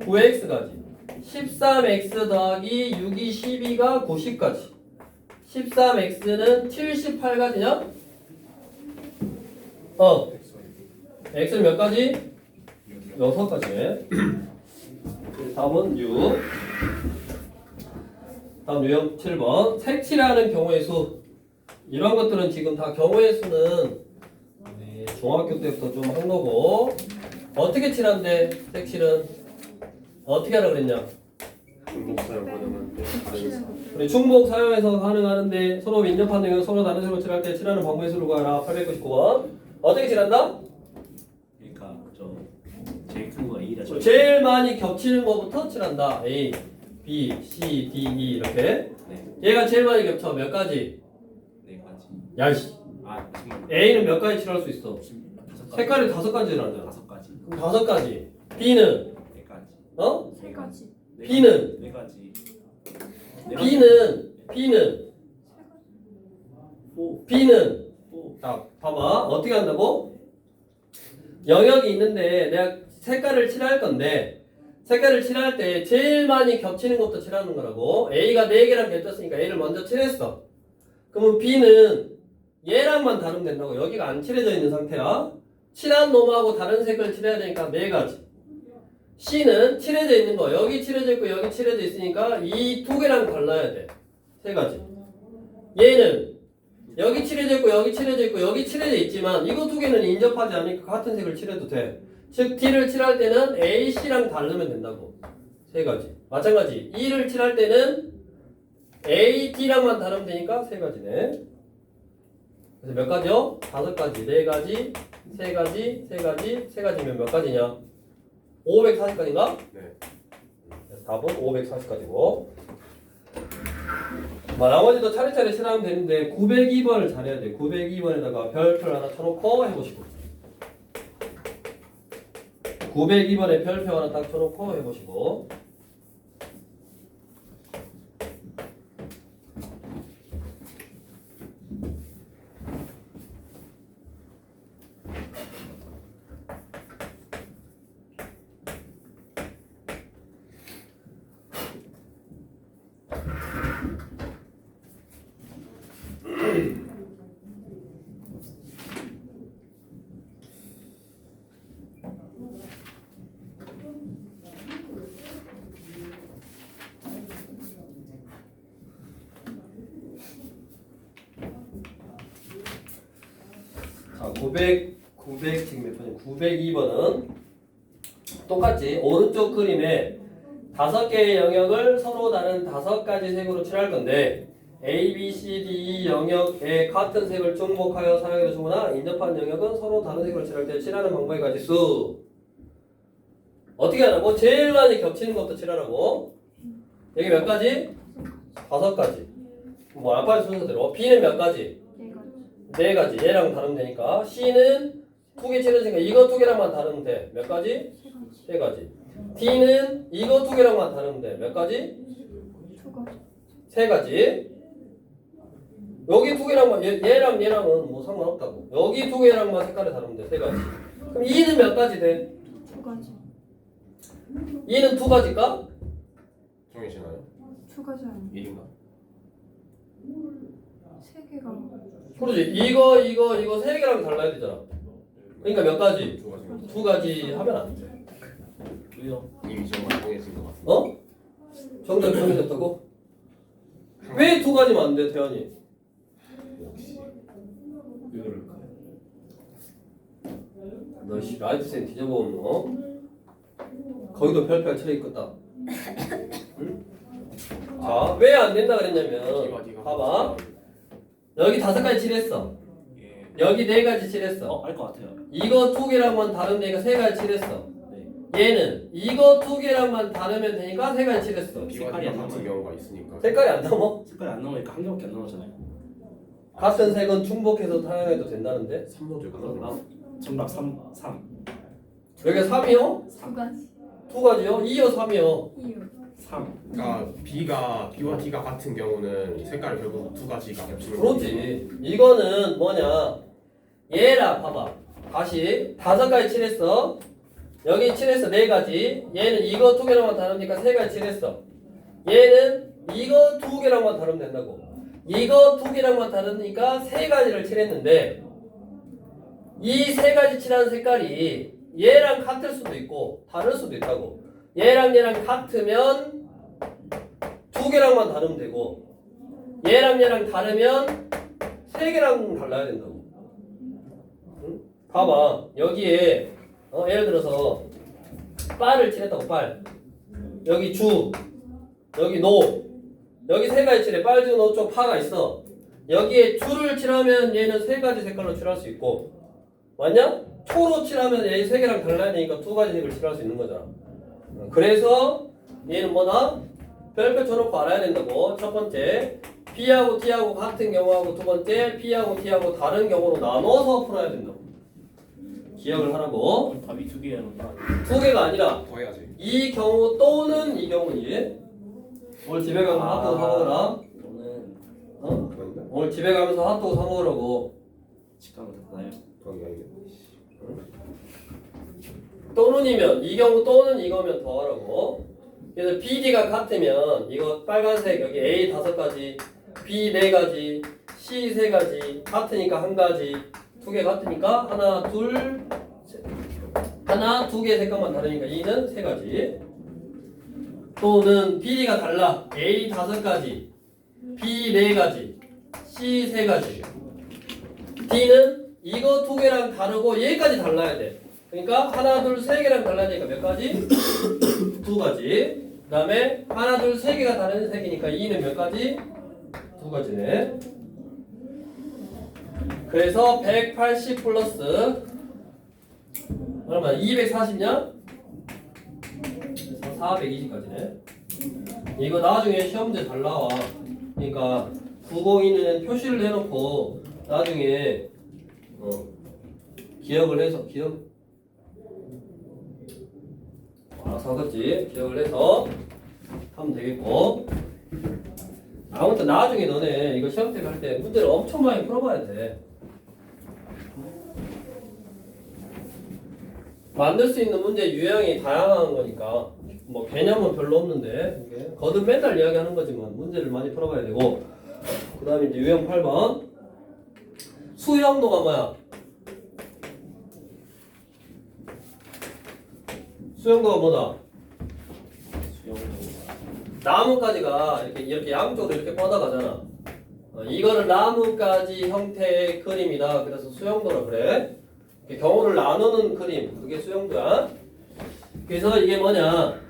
9X가지. 13X 더하기 6이 12가 90가지. 13X는 78가지냐? X는 몇 가지? 6가지. 다음은 6. 다음 유형 7번. 색칠하는 경우의 수. 이런 것들은 지금 다 경우의 수는 중학교 때부터 좀 한 거고. 어떻게 칠한대? 색칠은 어떻게 하라 그랬냐? 중복 사용 가능한데 다른 사. 우리 중복 사용해서 가능하는데 서로 인접한 내용은 서로 다른 색으로 칠할 때 칠하는 방법의 수를 구하라. 899번. 어떻게 칠한다? 그러니까 저 제일 큰 거 A라 저 제일 많이 겹치는 거부터 칠한다. A, B, C, D, E 이렇게. 네, 얘가 제일 많이 겹쳐. 몇 가지? 네 가지. 야씨. 아 정말 A는 몇 가지 칠할 수 있어? 5가지. 색깔이 5가지를 하잖아. 5가지. 그럼 5가지. B는 4가지. 세 가지. B는 4가지. B는 오. B는 오. 자, 봐봐. 어떻게 한다고? 영역이 있는데 내가 색깔을 칠할 건데 색깔을 칠할 때 제일 많이 겹치는 것부터 칠하는 거라고. A가 4개랑 겹쳤으니까 A를 먼저 칠했어. 그러면 B는 얘랑만 다루면 된다고. 여기가 안 칠해져 있는 상태야. 칠한 놈하고 다른 색을 칠해야 되니까 4가지. C는 칠해져 있는 거. 여기 칠해져 있고 여기 칠해져 있으니까 이 2개랑 발라야 돼. 3가지. 얘는 여기 칠해져 있고 여기 칠해져 있고 여기 칠해져 있지만 이거 2개는 인접하지 않으니까 같은 색을 칠해도 돼. 즉 D를 칠할 때는 A, C랑 다르면 된다고. 3가지. 마찬가지. E를 칠할 때는 A, D랑만 다르면 되니까 3가지네. 그래서 몇 가지요? 5가지, 4가지, 3가지, 3가지, 3가지면 몇 가지냐? 540가지인가? 네. 답은 540가지고. 나머지도 차례차례 칠하면 되는데 902번을 잘해야 돼. 902번에다가 별표를 하나 쳐놓고 해보시고 902번에 별표 하나 딱 쳐놓고 해보시고 자, 900 지금 몇 번이야? 902번은 똑같지. 오른쪽 그림에 5개의 영역을 서로 다른 5가지 색으로 칠할 건데 A, B, C, D, E 영역에 같은 색을 중복하여 사용해도 좋으나 인접한 영역은 서로 다른 색으로 칠할 때 칠하는 방법의 가지수. 어떻게 하라고? 제일 많이 겹치는 것부터 칠하라고. 여기 몇 가지? 5가지. 뭐 알파벳 순서대로. B는 몇 가지? 네 가지. 4가지. 얘랑 다르면 되니까. C는 2개 칠했으니까 이거 2개랑만 다르면 돼. 몇 가지? 세 가지. 3가지. D는 이거 2개랑만 다르면 돼. 몇 가지? 두 가지. 3가지. 여기 2개랑만 얘랑 얘랑은 뭐 상관없다고. 여기 2개랑만 색깔이 다르면 돼. 3가지. 그럼 2는 몇 가지 돼? 두 가지. 2는 2가지일까? 정해지나요? 두 가지 아니야. 1인가? 세 개가 그러지. 이거 3개랑 달라야 되잖아. 그러니까 몇 가지? 두 가지. 2가지 하면 안 돼. 왜요? 이미 정말 정해진 것 같은데. 어? 정답 정해졌다고? 왜 2가지만 안 돼, 태연이? 왜 그럴까요? 너씨 라이트생 뒤져보면 어? 거기도 별별 칠해 있겠다. 응? 자, 왜 안 된다 그랬냐면 봐봐. 여기 5가지 칠했어. 예. 여기 4가지 칠했어. 알 것 같아요. 이거 2개랑만 다른 데니까 3가지 칠했어. 네. 얘는 이거 2개랑만 다르면 되니까 3가지 칠했어. B와 색깔이 D가 안 같은 남아요. 경우가 있으니까. 색깔이 안 남아? 색깔이 안 나오니까 한 개밖에 안 나오잖아요. 같은 색은 중복해서 사용해도 된다는데? 3도 그럼 되고. 정답 3. 여기가 3이요? 두 가지. 2가지요? 2요? 3이요? 이유. 3. 그러니까 B와 D가 같은 경우는 색깔이 결국 2가지가 겹치는 그렇지. 이거는 뭐냐? 얘라 봐봐. 다시 5가지 칠했어. 여기 칠했어. 4가지. 얘는 이거 2개랑만 다르니까 3가지 칠했어. 얘는 이거 2개랑만 다르면 된다고. 이거 2개랑만 다르니까 3가지를 칠했는데 이 3가지 칠한 색깔이 얘랑 같을 수도 있고 다를 수도 있다고. 얘랑 같으면 2개랑만 다르면 되고 얘랑 다르면 3개랑 달라야 된다고. 응? 봐봐. 여기에 예를 들어서 빨을 칠했다고. 빨. 여기 주, 여기 노. 여기 3가지 칠해. 빨, 주, 노, 쪽, 파가 있어. 여기에 주를 칠하면 얘는 3가지 색깔로 칠할 수 있고 맞냐? 초로 칠하면 얘 3개랑 달라야 되니까 2가지 색을 칠할 수 있는 거잖아. 그래서 얘는 뭐다? 별표 쳐놓고 알아야 된다고. 첫 번째 B하고 T하고 같은 경우하고 두 번째 B하고 T하고 다른 경우로 나눠서 풀어야 된다고. 기억을 하라고. 그럼 답이 2개라는 거. 2개가 아니라 더해야지. 이 경우 또는 이 경우지. 오늘 집에 가면서 핫도그 사 먹으라. 저는 어? 그런가? 오늘 집에 가면서 핫도그 사 먹으라고. 직감을 닫나요? 거기가 이게. 또는이면 이 경우 또는 이거면 더 하라고. 그래서 BD가 같으면 이거 빨간색 여기 A 5가지, B 4가지, C 3가지 같으니까 1가지, 2개 같으니까 하나, 둘, 셋. 하나, 2개 색깔만 다르니까 E는 3가지. 또는 BD가 달라. A 5가지, B 4가지, C 3가지. D는 이거 2개랑 다르고 얘까지 달라야 돼. 그러니까 하나, 둘, 3개랑 달라야 되니까 몇 가지? 2가지. 그 다음에 하나, 둘, 3개가 다른 색이니까 2는 몇 가지? 2가지네. 그래서 180 플러스 얼마? 240냐? 420까지네. 이거 나중에 시험 문제 잘 나와. 그러니까 902는 표시를 해놓고 나중에 기억을 해서 알아서 하겠지. 기억을 해서 하면 되겠고. 아무튼 나중에 너네 이거 시험 때 할 때 문제를 엄청 많이 풀어봐야 돼. 만들 수 있는 문제 유형이 다양한 거니까 뭐 개념은 별로 없는데 이게 거듭 맨날 이야기하는 거지만 문제를 많이 풀어봐야 되고. 그 다음에 이제 유형 8번 수형도가 뭐야? 수형도가 뭐다? 수영도. 나뭇가지가 이렇게 양쪽으로 이렇게 뻗어가잖아. 이거를 나뭇가지 형태의 그림이다. 그래서 수형도라 그래. 이렇게 경우를 나누는 그림, 그게 수형도야. 그래서 이게 뭐냐?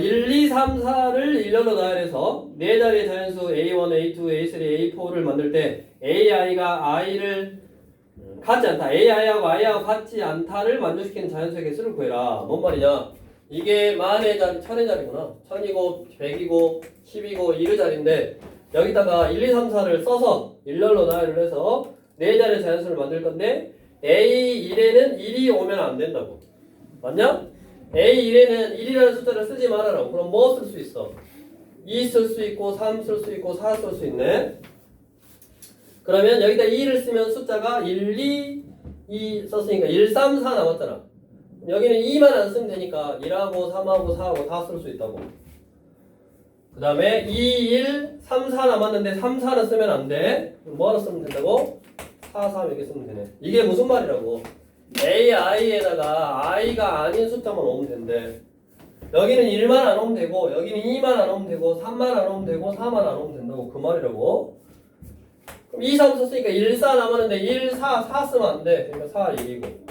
1, 2, 3, 4를 일렬로 나열해서 네 자리의 자연수 A1, A2, A3, A4를 만들 때 AI가 I를 같지 않다. AI하고 I하고 같지 않다를 만족시키는 자연수의 개수를 구해라. 뭔 말이냐? 이게 만의 자리, 천의 자리구나. 1000이고 100이고 10이고 1의 자리인데 여기다가 1, 2, 3, 4를 써서 일렬로 나열을 해서 4자리의 자연수를 만들 건데 A1에는 1이 오면 안 된다고. 맞냐? A1에는 1이라는 숫자를 쓰지 말아라. 그럼 뭐 쓸 수 있어? 2 쓸 수 있고 3 쓸 수 있고 4 쓸 수 있네. 그러면 여기다 2를 쓰면 숫자가 1, 2 썼으니까 1, 3, 4 남았잖아. 여기는 2만 안 쓰면 되니까 1하고 3하고 4하고 다 쓸 수 있다고. 그 다음에 2, 1, 3, 4 남았는데 3, 4는 쓰면 안 돼. 그럼 뭐 하나 쓰면 된다고? 4, 3 이렇게 쓰면 되네. 이게 무슨 말이라고? A, I에다가 I가 아닌 숫자만 오면 된대. 여기는 1만 안 오면 되고 여기는 2만 안 오면 되고 3만 안 오면 되고 4만 안 오면 된다고. 그 말이라고. 그럼 2, 3 썼으니까 1, 4 남았는데 1, 4, 4 쓰면 안 돼. 그러니까 4, 1이고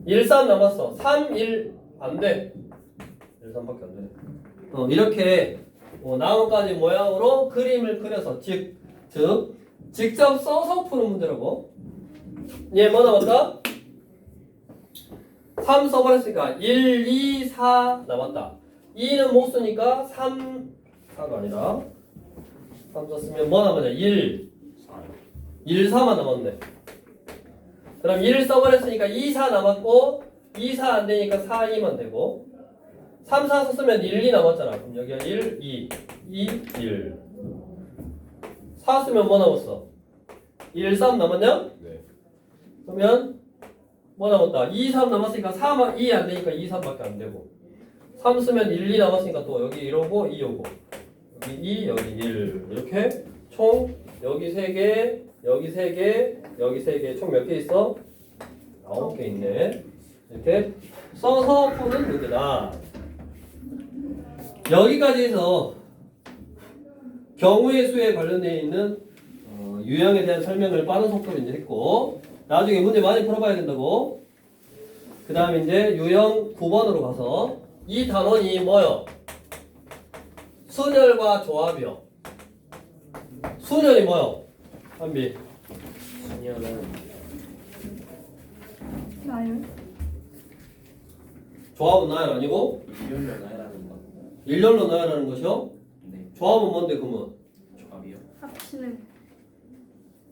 1, 3 남았어. 3, 1 안 돼. 1, 3밖에 안 되네. 이렇게 나뭇가지 모양으로 그림을 그려서 직접 써서 푸는 문제라고. 얘 뭐 남았다? 3 써버렸으니까 1, 2, 4 남았다. 2는 못 쓰니까 3, 4가 아니라 3 썼으면 뭐 남았냐? 1, 4만 남았네. 그럼 1을 써버렸으니까 2, 4 남았고 2, 4 안 되니까 4, 2만 되고 3, 4 썼으면 1, 2 남았잖아. 그럼 여기가 1, 2, 1 4 쓰면 뭐 남았어? 1, 3 남았냐? 네. 그러면 뭐 남았다? 2, 3 남았으니까 3, 2 안 되니까 2, 3밖에 안 되고 3 쓰면 1, 2 남았으니까 또 여기 1 오고 2 오고 여기 2, 여기 1 이렇게 총 여기 3개 여기 3개 여기 3개 총 몇 개 있어? 9개 있네. 이렇게 써서 푸는 문제다. 여기까지 해서 경우의 수에 관련되어 있는 유형에 대한 설명을 빠른 속도로 이제 했고 나중에 문제 많이 풀어봐야 된다고. 그 다음에 이제 유형 9번으로 가서 이 단원이 뭐요? 순열과 조합이요. 순열이 뭐요? 한비. 순열은 나요? 조합은 나열 아니고 일렬로 나열하는 거. 일렬로 나열하는 것이요. 네. 조합은 뭔데 그러면? 조합이요? 합치는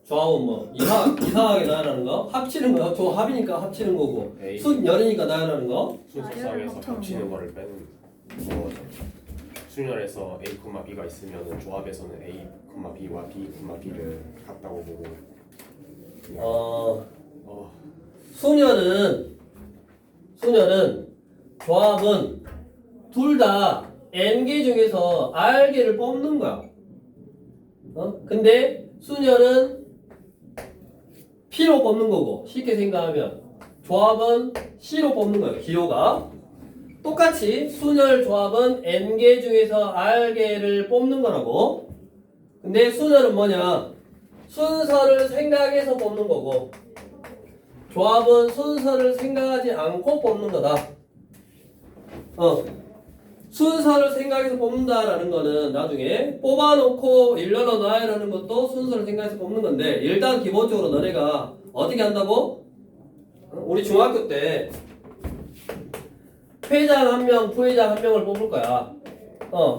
조합은 뭐 이상하게 나열하는 거? 합치는 거. 조합이니까 합치는 거고 A. 순열이니까 나열하는 거. 순서상에서 합쳐놓은 합치는 거를 빼는 거죠. 순열에서 A, B가 있으면 조합에서는 A, B와 B, B를 같다고 보고 그냥 순열은 조합은 둘 다 N개 중에서 R개를 뽑는 거야. 근데 순열은 P로 뽑는 거고 쉽게 생각하면 조합은 C로 뽑는 거예요. 기호가. 똑같이 순열 조합은 N개 중에서 R개를 뽑는 거라고. 근데 순열은 뭐냐? 순서를 생각해서 뽑는 거고 조합은 순서를 생각하지 않고 뽑는 거다. 순서를 생각해서 뽑는다라는 거는 나중에 뽑아놓고 일렬로 나열하는 것도 순서를 생각해서 뽑는 건데 일단 기본적으로 너네가 어떻게 한다고? 우리 중학교 때 회장 한 명, 부회장 한 명을 뽑을 거야.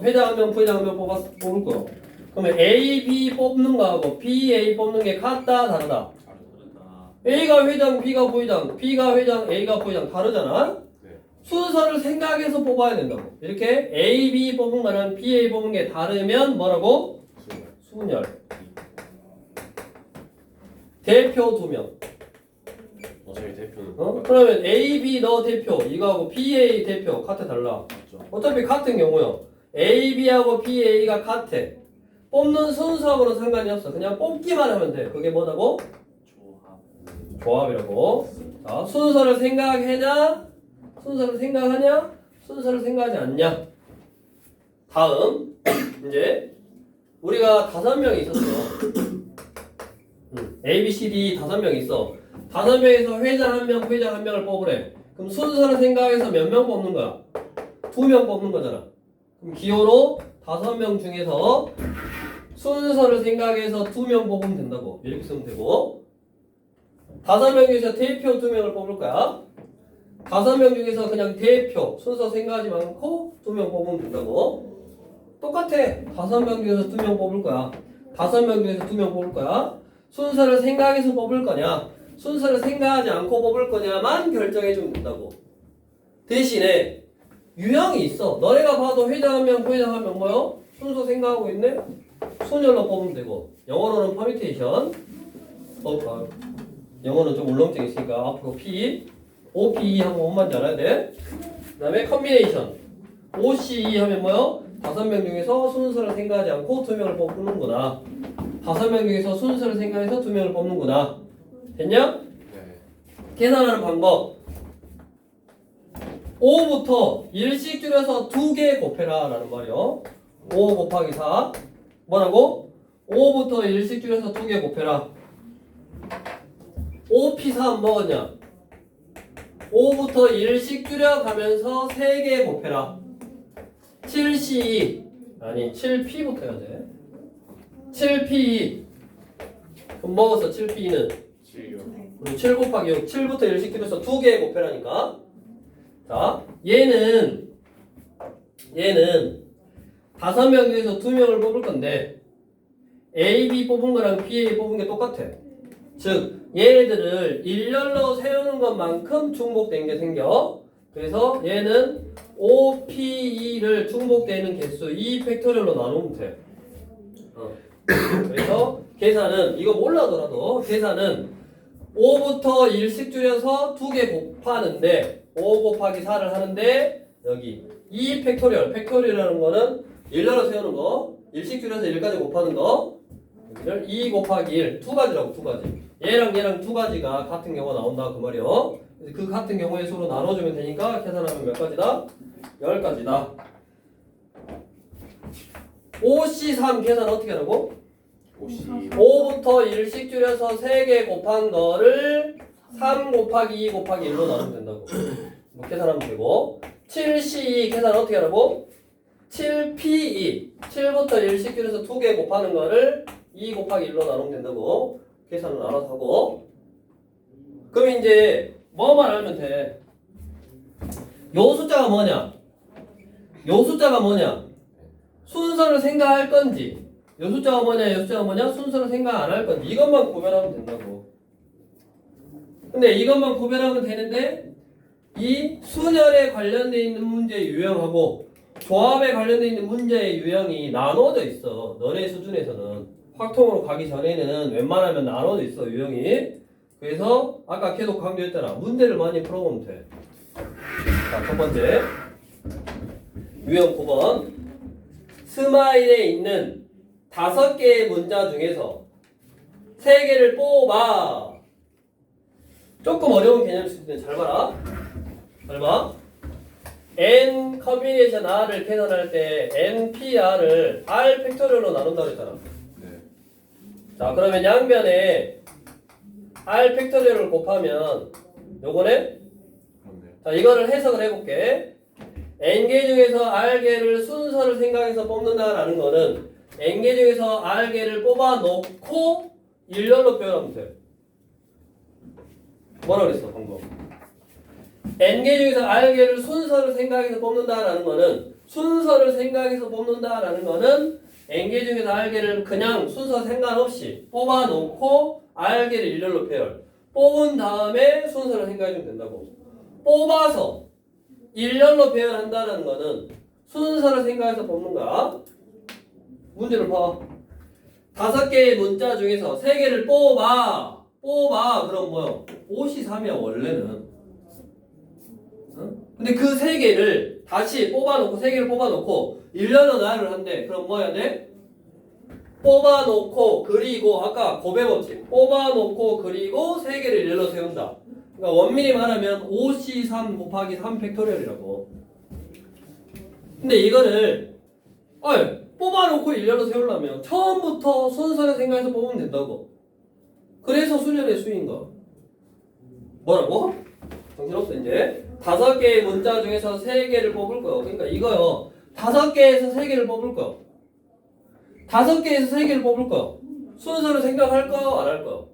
회장 한 명, 부회장 한 명 뽑을 거. 그러면 A, B 뽑는 거하고 B, A 뽑는 게 같다, 다르다? A가 회장, B가 부회장, B가 회장, A가 부회장 다르잖아? 네. 순서를 생각해서 뽑아야 된다고. 이렇게 A, B 뽑은 거는 B, A 뽑은 게 다르면 뭐라고? 순열. 대표 2명. 어차피 대표는 그러면 A, B 너 대표 이거하고 B, A 대표 같아 달라. 맞죠. 어차피 같은 경우요. A, B하고 B, A가 같아. 뽑는 순서하고는 상관이 없어. 그냥 뽑기만 하면 돼. 그게 뭐라고? 조합이라고. 자, 순서를 생각하냐? 순서를 생각하냐? 순서를 생각하지 않냐? 다음 이제 우리가 5명이 있었어. A, B, C, D 5명 있어. 5명에서 회장 1명, 부회장 1명을 뽑으래. 그럼 순서를 생각해서 몇 명 뽑는 거야? 2명 뽑는 거잖아. 그럼 기호로 5명 중에서 순서를 생각해서 2명 뽑으면 된다고. 이렇게 쓰면 되고 5명 중에서 대표 2명을 뽑을 거야. 5명 중에서 그냥 대표 순서 생각하지 않고 2명 뽑으면 된다고. 똑같아. 5명 중에서 2명 뽑을 거야. 5명 중에서 2명 뽑을 거야. 순서를 생각해서 뽑을 거냐, 순서를 생각하지 않고 뽑을 거냐만 결정해주면 된다고. 대신에 유형이 있어. 너네가 봐도 회장 1명, 부회장 1명 뭐요? 순서 생각하고 있네? 순열로 뽑으면 되고. 영어로는 퍼뮤테이션. 영어는 좀 울렁증 있으니까 앞으로 P, OPE 하면 뭔 말인지 알아야 돼. 그 다음에 컨비네이션. OCE 하면 뭐요? 5명 중에서 순서를 생각하지 않고 2명을 뽑는구나. 5명 중에서 순서를 생각해서 2명을 뽑는구나. 됐냐? 네. 계산하는 방법. 5부터 1씩 줄여서 2개 곱해라 라는 말이요. 5 곱하기 4 뭐라고? 5부터 1씩 줄여서 2개 곱해라. 5P3 뭐겠냐? 5부터 1씩 줄여가면서 3개 곱해라. 7C 아니 7P부터 해야 돼. 7P 그럼 먹었어. 7P는 7이요. 7 곱하기 6 7부터 1씩 줄여서 2개 곱해라니까. 자 얘는 5명 중에서 2명을 뽑을 건데 A, B 뽑은 거랑 B, A 뽑은 게 똑같아. 즉 얘네들을 일렬로 세우는 것만큼 중복된 게 생겨. 그래서 얘는 OPE를 중복되는 개수 2팩토리얼로 나누면 돼. 그래서 계산은 이거 몰라더라도 계산은 5부터 1씩 줄여서 2개 곱하는데 5 곱하기 4를 하는데 여기 2팩토리얼 팩토리얼이라는 거는 일렬로 세우는 거 1씩 줄여서 1까지 곱하는 거 여기를 2 곱하기 1 두 가지라고. 두 가지. 얘랑 두 가지가 같은 경우가 나온다 그 말이요. 그 같은 경우의 수로 나눠주면 되니까 계산하면 몇 가지다? 10가지다. OC3 계산 어떻게 하라고? 5부터 1씩 줄여서 3개 곱한 거를 3 곱하기 2 곱하기 1로 나누면 된다고. 뭐 계산하면 되고. 7C2 계산 어떻게 하라고? 7P2 7부터 1씩 줄여서 2개 곱하는 거를 2 곱하기 1로 나누면 된다고. 계산은 알아서 하고. 그럼 이제 뭐만 알면 돼. 요 숫자가 뭐냐? 요 숫자가 뭐냐? 순서를 생각할 건지, 요 숫자가 뭐냐, 요 숫자가 뭐냐, 순서를 생각 안 할 건지 이것만 구별하면 된다고. 근데 이것만 구별하면 되는데 이 순열에 관련돼 있는 문제의 유형하고 조합에 관련돼 있는 문제의 유형이 나눠져 있어. 너네 수준에서는 확통으로 가기 전에는 웬만하면 나눠져 있어 유형이. 그래서 아까 계속 강조했잖아. 문제를 많이 풀어보면 돼. 자, 첫 번째 유형 9번. 스마일에 있는 5개의 문자 중에서 3개를 뽑아. 조금 어려운 개념일 수 있는데 잘 봐라. 잘 봐. n 컨비네이션 r을 계산할 때 npr을 r 팩토리얼로 나눈다고 했잖아. 네. 자, 그러면 양변에 r 팩토리얼을 곱하면 요거네? 그런데 자, 이거를 해석을 해볼게. n개 중에서 r개를 순서를 생각해서 뽑는다라는 거는 n개 중에서 r개를 뽑아놓고 일렬로 표현하면 돼. 뭐라 그랬어 방금? n개 중에서 r개를 순서를 생각해서 뽑는다라는 거는 순서를 생각해서 뽑는다라는 거는 n개 중에서 r개를 그냥 순서 상관없이 뽑아놓고 r개를 일렬로 표현. 뽑은 다음에 순서를 생각해주면 된다고. 뽑아서 일렬로 표현한다는 거는 순서를 생각해서 뽑는 거야. 문제를 봐. 5개의 문자 중에서 3개를 뽑아. 그럼 뭐야? 5C3이야 원래는. 응? 근데 그 3개를 다시 뽑아놓고 3개를 뽑아놓고 일렬로 나열을 한대. 그럼 뭐 해야 돼? 뽑아놓고 그리고 아까 곱의 법칙. 뽑아놓고 그리고 3개를 일렬로 세운다. 그러니까 원밀히 말하면 5C3 곱하기 3 팩토리얼이라고. 근데 이거를 뽑아놓고 일렬로 세우려면 처음부터 순서를 생각해서 뽑으면 된다고. 그래서 순열의 수인 거. 뭐라고? 정신없어 이제. 5개의 문자 중에서 3개를 뽑을 거요. 그러니까 이거요. 5개에서 3개를 뽑을 거요. 5개에서 3개를 뽑을 거요. 순서를 생각할 거요? 안 할 거요?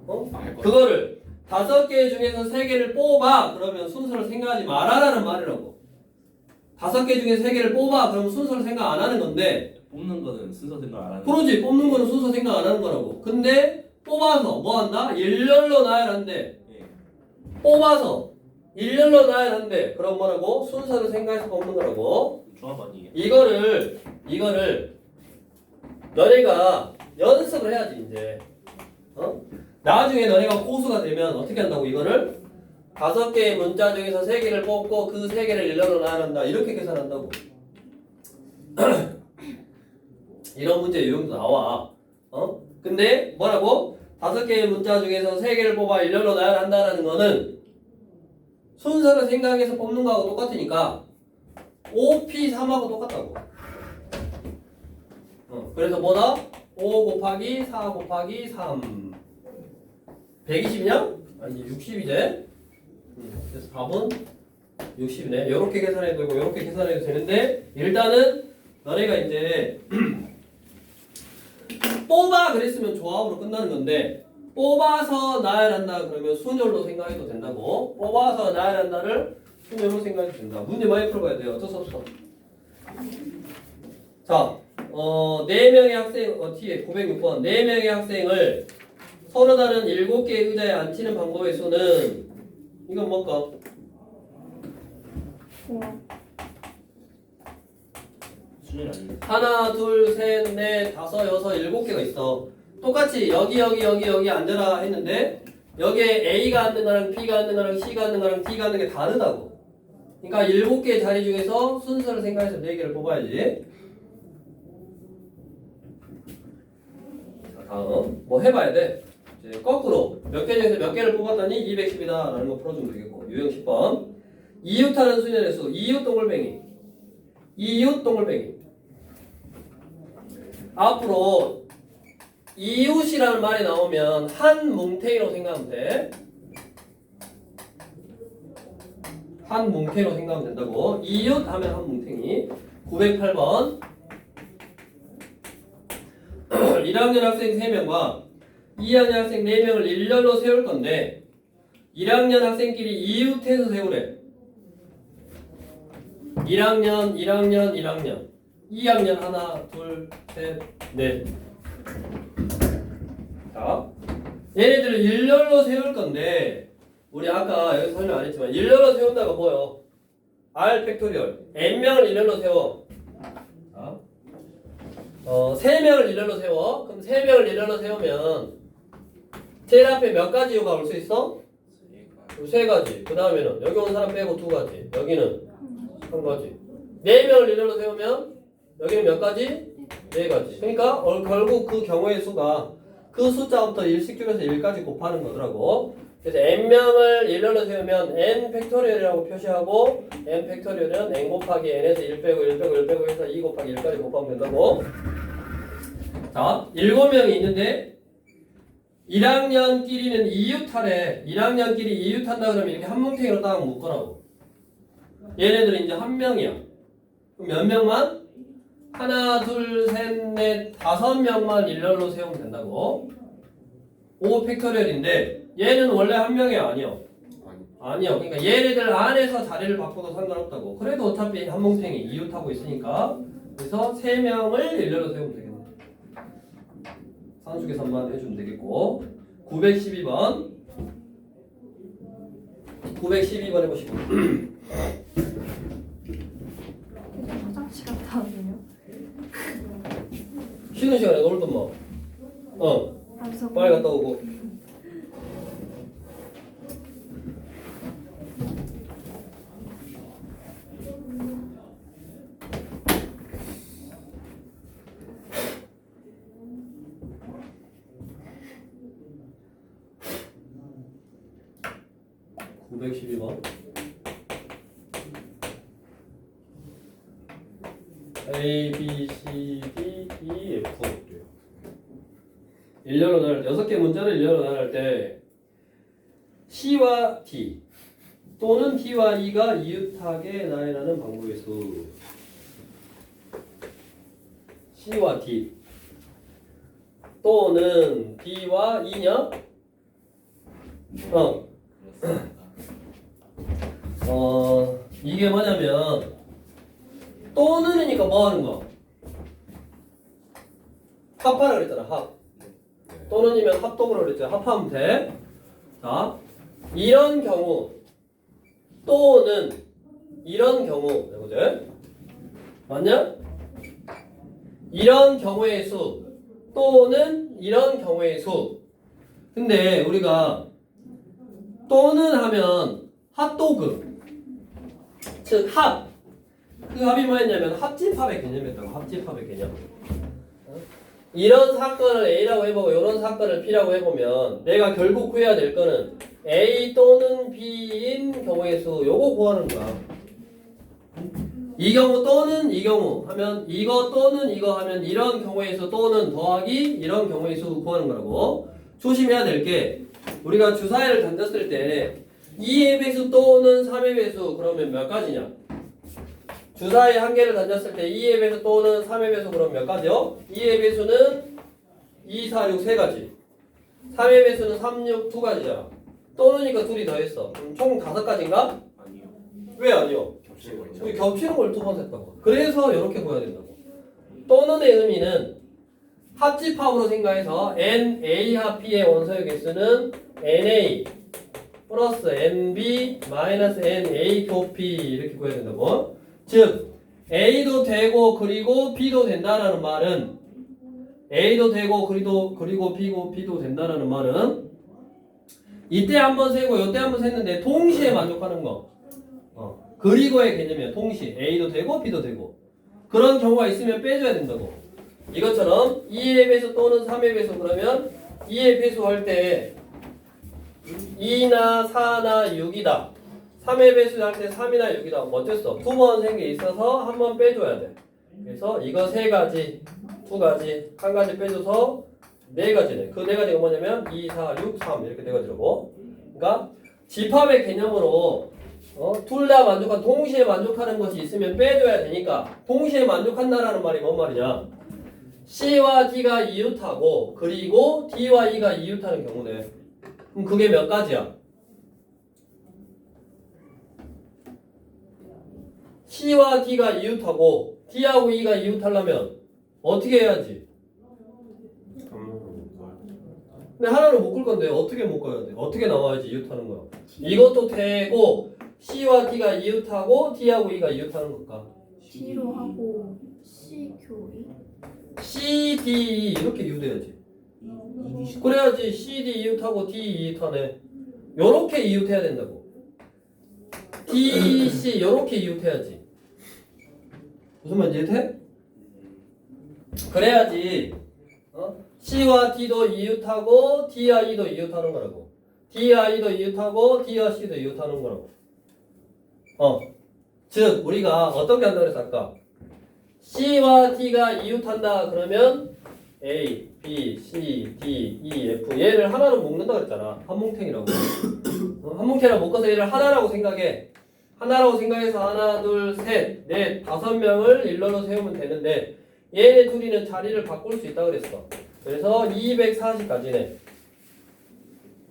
할 거. 그거를 5개 중에서 3개를 뽑아 그러면 순서를 생각하지 말아라는 말이라고. 5개 중에서 3개를 뽑아 그러면 순서를 생각 안 하는 건데 뽑는 거는 순서 생각 안 하는. 그러지 뽑는 거는 순서 생각 안 하는 거라고. 근데 뽑아서 뭐 한다? 일렬로 나열한대. 예. 뽑아서 일렬로 나열한대. 그럼 뭐라고? 순서를 생각해서 뽑는 거라고. 조합 아니에요? 이거를 너네가 연습을 해야지 이제. 나중에 너네가 고수가 되면 어떻게 한다고 이거를 5개의 문자 중에서 3개를 뽑고 그 3개를 일렬로 나열한다. 이렇게 계산한다고. 이런 문제 유형도 나와. 근데 뭐라고? 5개의 문자 중에서 3개를 뽑아 일렬로 나열한다라는 거는 순서를 생각해서 뽑는 거하고 똑같으니까 5P3하고 똑같다고. 그래서 뭐다? 5 곱하기 4 곱하기 3 120이냐? 아니 60이제. 그래서 답은 60이네. 이렇게 계산해도 되고 이렇게 계산해도 되는데 일단은 너네가 이제 뽑아 그랬으면 조합으로 끝나는 건데 뽑아서 나열한다 그러면 순열로 생각해도 된다고. 뽑아서 나열한다를 순열로 생각해도 된다. 문제 많이 풀어봐야 돼요. 어쩔 수 없어. 자, 4명의 학생, 뒤에 906번 4명의 학생을 서로 다른 7개의 의자에 앉히는 방법의 수는 이건 뭘까? 수준 아니에요? 하나, 둘, 셋, 넷, 다섯, 여섯, 7개가 있어. 똑같이 여기 앉아라 했는데 여기에 A가 앉는 거랑 B가 앉는 거랑 C가 앉는 거랑 D가 앉는 게 다르다고. 그러니까 7개의 자리 중에서 순서를 생각해서 4개를 뽑아야지. 자, 다음 뭐 해봐야 돼. 이제 거꾸로 몇 개 중에서 몇 개를 뽑았더니 210이다 라는 거 풀어주면 되겠고. 유형 10번 이웃하는 수년의 수 이웃 동글뱅이 앞으로 이웃이라는 말이 나오면 한 뭉탱이로 생각하면 돼. 한 뭉탱이로 생각하면 된다고. 이웃 하면 한 뭉탱이. 908번 1학년 학생 3명과 2학년 학생 4명을 일렬로 세울 건데 1학년 학생끼리 이웃해서 세우래. 1학년 2학년 하나 둘 셋 넷. 자, 얘네들을 일렬로 세울 건데 우리 아까 여기 설명 안 했지만 일렬로 세운다가 뭐요? R 팩토리얼 n명을 일렬로 세워. 자, 3명을 일렬로 세워. 그럼 3명을 일렬로 세우면 제일 앞에 몇 가지 이유가 올 수 있어? 3가지. 그 다음에는 여기 온 사람 빼고 2가지. 여기는 1가지. 4명을 일렬로 세우면 여기는 몇 가지? 4가지. 그러니까 결국 그 경우의 수가 그 숫자부터 일씩 줄여서 1까지 곱하는 거더라고. 그래서 n명을 일렬로 세우면 n 팩토리얼이라고 표시하고 n 팩토리얼은 n 곱하기 n에서 1 빼고 1 빼고 1 빼고 해서 2 곱하기 1까지 곱하면 된다고. 자, 7명이 있는데 1학년끼리는 이웃하래. 1학년끼리 이웃한다 그러면 이렇게 한 뭉탱이로 딱 묶어라고. 얘네들은 이제 한 명이야. 그럼 몇 명만? 하나, 둘, 셋, 넷, 5명만 일렬로 세우면 된다고. 5 팩토리얼인데 얘는 원래 한 명이 아니요. 아니요. 그러니까 얘네들 안에서 자리를 바꿔도 상관없다고. 그래도 어차피 한 뭉탱이 이웃하고 있으니까 그래서 3명을 일렬로 세우면 되겠네. 산수 계산만 해주면 되겠고. 912번 해보시고. 화장실 갔다 왔네요. 쉬는 시간에 놀던 뭐. 빨리 갔다 오고. A, B, C, D, E, F. 일렬로 나열 6개 문자를 일렬로 나열할 때 C와 D 또는 D와 E가 이웃하게 나열하는 방법의 수. C와 D 또는 D와 E냐? 그렇습니다. 이게 뭐냐면 또는이니까 뭐 하는 거? 합하라 그랬잖아. 합. 또는이면 합동으로 그랬잖아. 합하면 돼. 자, 이런 경우 또는 이런 경우 그지? 맞냐? 이런 경우의 수 또는 이런 경우의 수. 근데 우리가 또는 하면 핫도그 즉 합. 그 합이 뭐였냐면 합집합의 개념이었다고. 합집합의 개념. 이런 사건을 A라고 해보고 이런 사건을 B라고 해보면 내가 결국 구해야 될 거는 A 또는 B인 경우의 수 요거 구하는 거야. 이 경우 또는 이 경우 하면 이거 또는 이거 하면 이런 경우의 수 또는 더하기 이런 경우의 수 구하는 거라고. 조심해야 될 게 우리가 주사위를 던졌을 때 2의 배수 또는 3의 배수 그러면 몇 가지냐? 주사위 한 개를 던졌을 때 2의 배수 또는 3의 배수 그러면 몇 가지요? 2의 배수는 2, 4, 6 세 가지. 3의 배수는 3, 6 두 가지잖아. 또는이니까 둘이 더했어. 그럼 총 5가지인가? 아니요. 왜 아니요? 겹치는 거 있죠? 우리 겹치는 걸 두 번 했다고. 그래서 이렇게 보여야 된다고. 또는의 의미는 합집합으로 생각해서 NA 합비의 원소의 개수는 NA 플러스 NB 마이너스 NA 곱비 이렇게 구해야 된다고. 즉 A도 되고 그리고 B도 된다라는 말은 A도 되고 그리고 B도 된다라는 말은 이때 한번 세고 이때 한번 셌는데 동시에 만족하는 거. 그리고의 개념이야. 동시에 A도 되고 B도 되고 그런 경우가 있으면 빼줘야 된다고. 이것처럼 2의 배수 또는 3의 배수 그러면 2의 배수 할 때 2나 4나 6이다. 3의 배수 할 때 3이나 6이다. 뭐 어땠어? 두 번 센 게 있어서 한 번 빼줘야 돼. 그래서 이거 세 가지, 두 가지, 한 가지 빼줘서 네 가지네. 그 네 가지가 뭐냐면 2, 4, 6, 3 이렇게 네 가지라고. 그러니까 집합의 개념으로 둘 다 만족한 동시에 만족하는 것이 있으면 빼줘야 되니까 동시에 만족한다라는 말이 뭔 말이냐? C와 D가 이웃하고 그리고 D와 E가 이웃하는 경우네. 그럼 그게 몇 가지야? C와 D가 이웃하고 D하고 E가 이웃하려면 어떻게 해야지? 근데 하나를 묶을 건데 어떻게 묶어야 돼? 어떻게 나와야지 이웃하는 거야? 이것도 되고 C와 D가 이웃하고 D하고 E가 이웃하는 걸까? D로 하고 C 교이 C, D, E 이렇게 이웃해야지. 그래야지 C, D 이웃하고 D 이웃하네. 요렇게 이웃해야 된다고. D, C 요렇게 이웃해야지. 무슨 말인지 이해돼? 그래야지 C와 D도 이웃하고 D와 E도 이웃하는 거라고. D와 E도 이웃하고 D와 C도 이웃하는 거라고. 즉 우리가 어떻게 한다고 그랬어 아까? C와 D가 이웃한다 그러면 A, B, C, D, E, F 얘를 하나로 묶는다 그랬잖아. 한 뭉탱이라고. 한 뭉탱이라고 묶어서 얘를 하나라고 생각해. 하나라고 생각해서 하나, 둘, 셋, 넷, 5명을 일러로 세우면 되는데 얘네 둘이는 자리를 바꿀 수 있다 그랬어. 그래서 240까지네.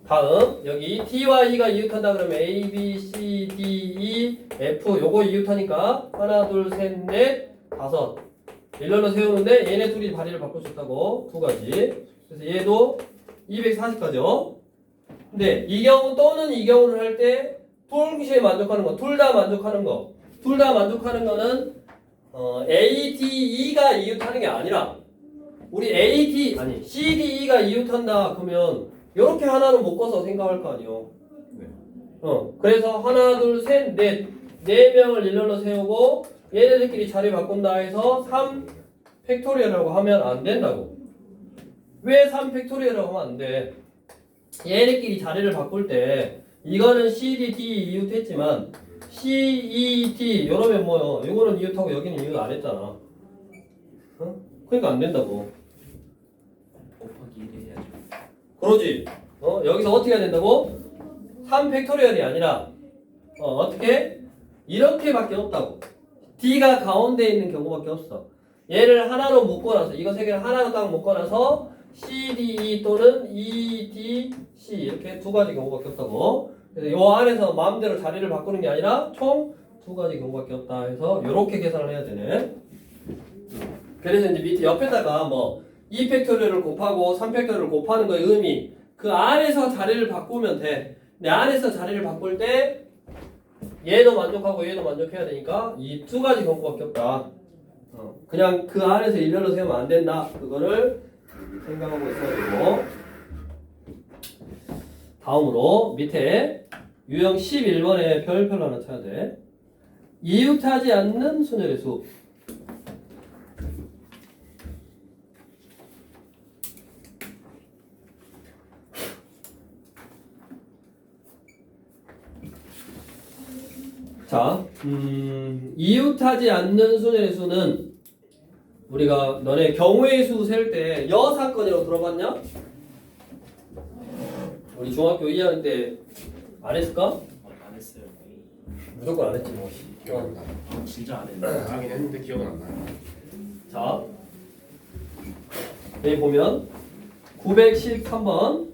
다음 여기 D와 E가 이웃한다 그러면 A, B, C, D, E, F 요거 이웃하니까 하나, 둘, 셋, 넷, 5 일렬로 세우는데 얘네 둘이 자리를 바꿀 수 있다고. 두 가지. 그래서 얘도 240까지요. 근데 이 경우 또는 이 경우를 할 때 동시에 만족하는 거, 둘 다 만족하는 거. 둘 다 만족하는 거는 A, D, E가 이웃하는 게 아니라 우리 A, D 아니 C, D, E가 이웃한다 그러면 이렇게 하나로 묶어서 생각할 거 아니요. 네. 그래서 하나, 둘, 셋, 넷, 4명을 일렬로 세우고 얘네들끼리 자리 바꾼다 해서 3 팩토리얼이라고 하면 안 된다고. 왜 3 팩토리얼이라고 하면 안 돼? 얘네끼리 자리를 바꿀 때 이거는 C, D, D 이웃했지만 C, E, D 이러면 뭐요? 이거는 이웃하고 여기는 이웃 안 했잖아. 그러니까 안 된다고. 곱하기 1 해야죠. 그러지. 여기서 어떻게 해야 된다고? 3 팩토리얼이 아니라 어떻게? 이렇게밖에 없다고. D가 가운데 있는 경우밖에 없어. 얘를 하나로 묶어놔서 이거 세 개를 하나로 딱 묶어놔서 CDE 또는 EDC 이렇게 두 가지 경우밖에 없다고. 그래서 요 안에서 마음대로 자리를 바꾸는 게 아니라 총 두 가지 경우밖에 없다 해서 요렇게 계산을 해야 되네. 그래서 이제 밑에 옆에다가 뭐 2팩토리얼을 곱하고 3팩토리얼을 곱하는 거의 의미 그 안에서 자리를 바꾸면 돼. 근데 안에서 자리를 바꿀 때 얘도 만족하고 얘도 만족해야 되니까 이 두 가지 경우밖에 없다. 그냥 그 안에서 일렬로 세우면 안 된다. 그거를 생각하고 있어야 되고. 다음으로 밑에 유형 11번에 별표를 하나 쳐야 돼. 이웃하지 않는 순열의 수. 자, 이웃하지 않는 순열의 수는 우리가 너네 경우의 수 셀 때 여사건이라고 들어봤냐? 우리 중학교 2학년 때 안 했을까? 안 했어요. 무조건 안 했지 뭐. 기억 안 나. 진짜 안 했는데. 하긴 했는데 기억은 안 나요. 자, 여기 보면 913번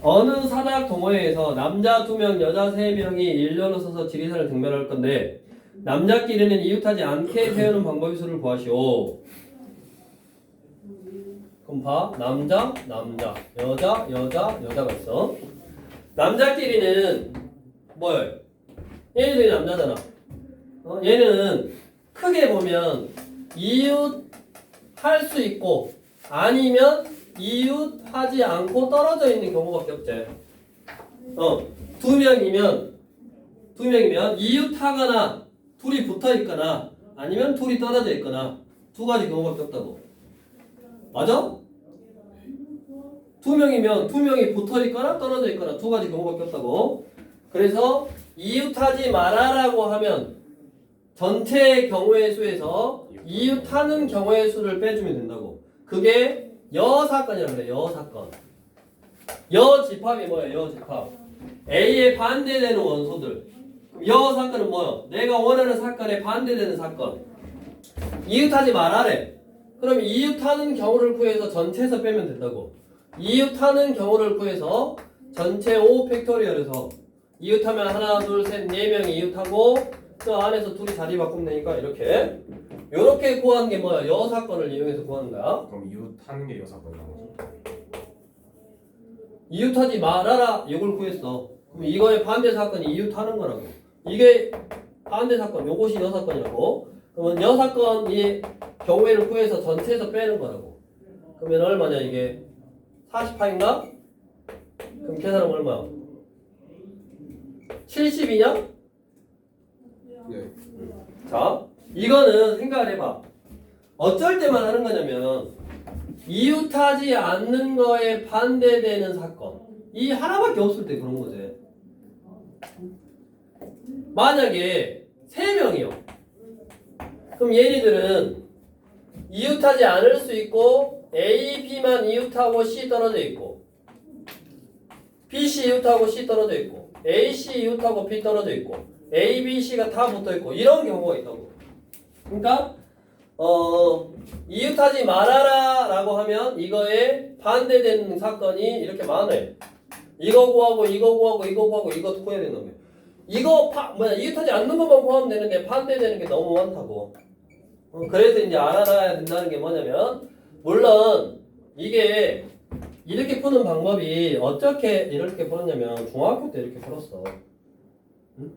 어느 사작 동호회에서 남자 2명, 여자 3명이 일렬로 서서 지리산을 등반할 건데 남자끼리는 이웃하지 않게 세우는 방법의 수를 구하시오. 그럼 봐. 남자, 남자, 여자, 여자, 여자가 있어. 남자끼리는 뭐예요? 얘네들이 남자잖아. 얘는 크게 보면 이웃 할 수 있고 아니면 이웃 하지 않고 떨어져 있는 경우밖에 없지. 두 명이면 이웃 하거나 둘이 붙어 있거나 아니면 둘이 떨어져 있거나 두 가지 경우밖에 없다고. 맞아? 두 명이면 두 명이 붙어 있거나 떨어져 있거나 두 가지 경우밖에 없다고. 그래서 이웃하지 말아라고 하면 전체 경우의 수에서 이웃하는 경우의 수를 빼주면 된다고. 그게 여사건이라고 그래. 여사건. 여집합이 뭐야? 여집합. A에 반대되는 원소들. 여사건은 뭐야? 내가 원하는 사건에 반대되는 사건. 이웃하지 말아래. 그럼 이웃하는 경우를 구해서 전체에서 빼면 된다고. 이웃하는 경우를 구해서 전체 5팩토리얼에서 이웃하면 하나, 둘, 셋, 4명이 이웃하고 그 안에서 둘이 자리 바꾸면 되니까 이렇게 요렇게 구하는 게 뭐야? 여사건을 이용해서 구하는 거야. 그럼 이웃 하는 게 여사건이라는 거죠? 이웃하지 말아라 이걸 구했어. 그럼 이거의 반대 사건이 이웃하는 거라고. 이게 반대 사건, 요것이 여사건이라고. 그러면 여사건이 경우를 구해서 전체에서 빼는 거라고. 그러면 얼마냐 이게? 48인가? 그럼 계산하면 얼마야? 70이냐? 네. 자, 이거는 생각을 해봐. 어쩔 때만 하는 거냐면 이웃하지 않는 거에 반대되는 사건. 이 하나밖에 없을 때 그런 거지. 만약에 3명이요. 그럼 얘네들은 이웃하지 않을 수 있고 A, B만 이웃하고 C 떨어져 있고 B, C 이웃하고 C 떨어져 있고 A, C 이웃하고 B 떨어져 있고 A, B, C가 다 붙어 있고 이런 경우가 있다고. 그러니까 이웃하지 말아라 라고 하면 이거에 반대되는 사건이 이렇게 많아요. 이거 구하고 이거 구하고 이거 구하고 이거 구해야 된다며. 이거 이웃하지 않는 것만 구하면 되는데 반대되는 게 너무 많다고. 그래서 이제 알아놔야 된다는 게 뭐냐면 물론 이게 이렇게 푸는 방법이 어떻게 이렇게 풀었냐면 중학교 때 이렇게 풀었어. 응?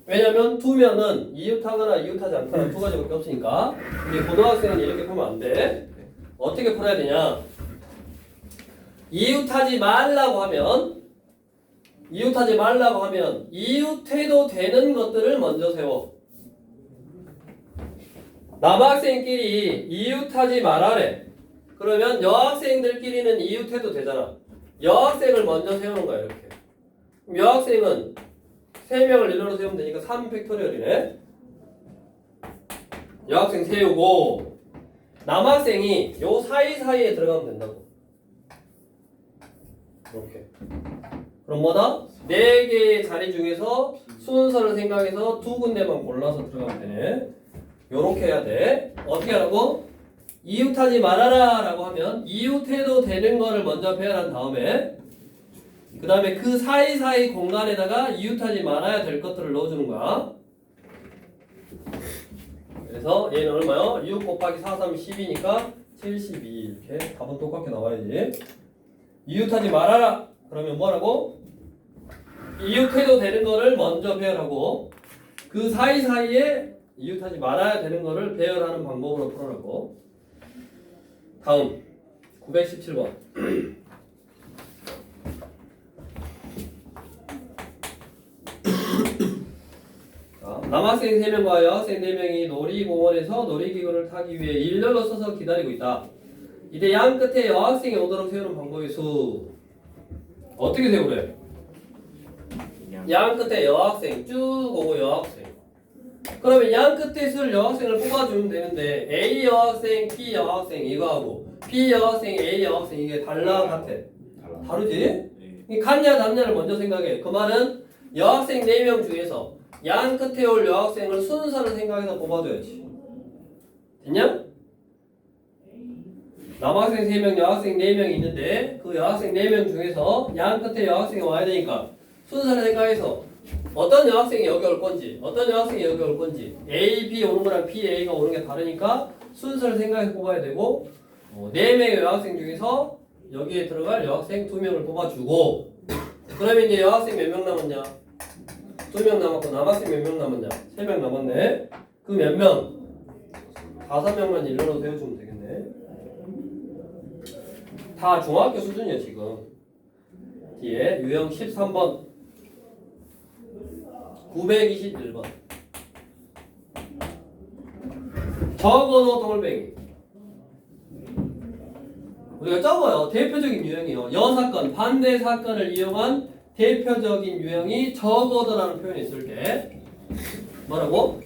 왜냐면 2명은 이웃하거나 이웃하지 않거나 두 가지밖에 없으니까 우리 고등학생은 이렇게 풀면 안 돼. 어떻게 풀어야 되냐? 이웃하지 말라고 하면 이웃해도 되는 것들을 먼저 세워. 남학생끼리 이웃하지 말아래. 그러면 여학생들끼리는 이웃해도 되잖아. 여학생을 먼저 세우는 거야 이렇게. 그럼 여학생은 3명을 일렬로 세우면 되니까 3팩토리얼이네. 여학생 세우고 남학생이 요 사이사이에 들어가면 된다고. 이렇게. 그럼 뭐다? 4개의 자리 중에서 순서를 생각해서 2군데만 골라서 들어가면 되네. 요렇게 해야 돼. 어떻게 하라고? 이웃하지 말아라 라고 하면 이웃해도 되는 거를 먼저 배열한 다음에 그 다음에 그 사이사이 공간에다가 이웃하지 말아야 될 것들을 넣어주는 거야. 그래서 얘는 얼마요? 6 곱하기 4, 3, 12니까 72 이렇게 답은 똑같게 나와야지. 이웃하지 말아라 그러면 뭐라고? 이웃해도 되는 거를 먼저 배열하고 그 사이사이에 이웃하지 말아야 되는 거를 배열하는 방법으로 풀어라고. 다음 917번 남학생 3명과 여학생 4명이 놀이공원에서 놀이기구를 타기 위해 일렬로 서서 기다리고 있다. 이때 양 끝에 여학생이 오도록 세우는 방법의 수. 어떻게 세우래? 그냥 양 끝에 여학생 쭉 오고 여학생. 그러면 양 끝에 쓸 여학생을 뽑아주면 되는데 A 여학생, B 여학생 이거하고 B 여학생, A 여학생 이게 달라 같아? 달라. 다르지? 네. 이 같냐 답냐를 먼저 생각해. 그 말은 여학생 4명 중에서 양 끝에 올 여학생을 순서를 생각해서 뽑아줘야지. 됐냐? 남학생 3명, 여학생 4명 있는데 그 여학생 4명 중에서 양 끝에 여학생이 와야 되니까 순서를 생각해서 어떤 여학생이 여기 올 건지 어떤 여학생이 여기 올 건지 A, B 오는 거랑 B, A가 오는 게 다르니까 순서를 생각해서 뽑아야 되고 4명의 여학생 중에서 여기에 들어갈 여학생 2명을 뽑아주고 그러면 이제 여학생 몇 명 남았냐? 2명 남았고 남학생 몇 명 남았냐? 3명 남았네. 그 몇 명? 5명만 일러로 세워주면 되겠네. 다 중학교 수준이야 지금. 뒤에 유형 13번 921번 적어도 동글뱅이. 우리가 적어요. 대표적인 유형이요. 여사건, 반대 사건을 이용한 대표적인 유형이 적어도라는 표현이 있을 때 뭐라고?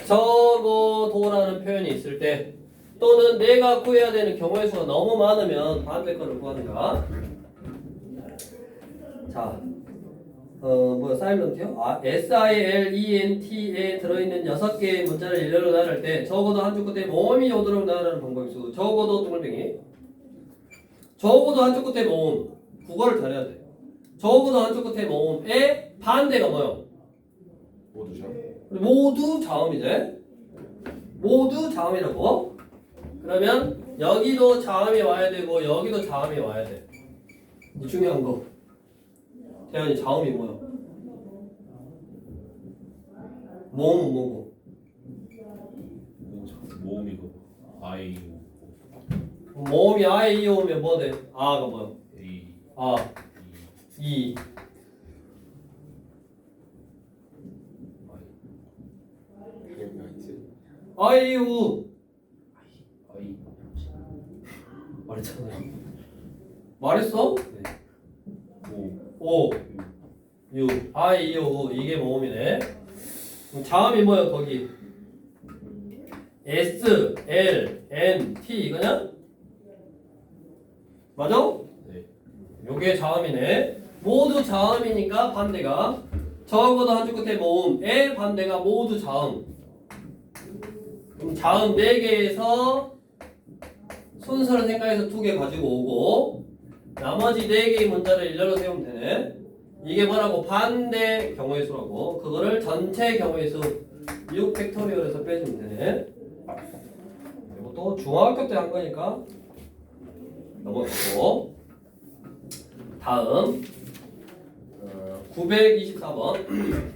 적어도라는 표현이 있을 때 또는 내가 구해야 되는 경우의 수가 너무 많으면 반대 거를 구하는가? 자, 사일런트요? SILENT에 들어있는 6개의 문자를 일렬로 나열할 때 적어도 한 줄 끝에 모음이 오도록 나열하는 방법이 있어. 적어도 동글뱅이. 적어도 한 줄 끝에 모음. 국어를 잘해야 돼. 적어도 한 줄 끝에 모음의 반대가 뭐요? 모두죠. 모두 자음이제. 모두 자음이라고. 그러면 여기도 자음이 와야 되고 여기도 자음이 와야 돼. 이 중요한 거. 태연이 자음이 뭐야? 모음은 뭐고? 모음이고 I 모음이 I, E 오면 뭐 돼? 아가 뭐야? A 아, E. I, U. I 말했잖아요. 말했어? O O, U, I, E, O 이게 모음이네. 그럼 자음이 뭐야 거기? S, L, N, T 이거냐? 맞아? 네. 요게 자음이네. 모두 자음이니까 반대가 적어도 한 줄 끝에 모음의 반대가 모두 자음. 그럼 자음 4개에서 순서를 생각해서 2개 가지고 오고 나머지 4개의 문자를 일렬로 세우면 되네. 이게 뭐라고? 반대 경우의 수라고. 그거를 전체 경우의 수 6팩토리얼에서 빼주면 되네. 이것도 중학교 때 한 거니까 넘어가고 다음 924번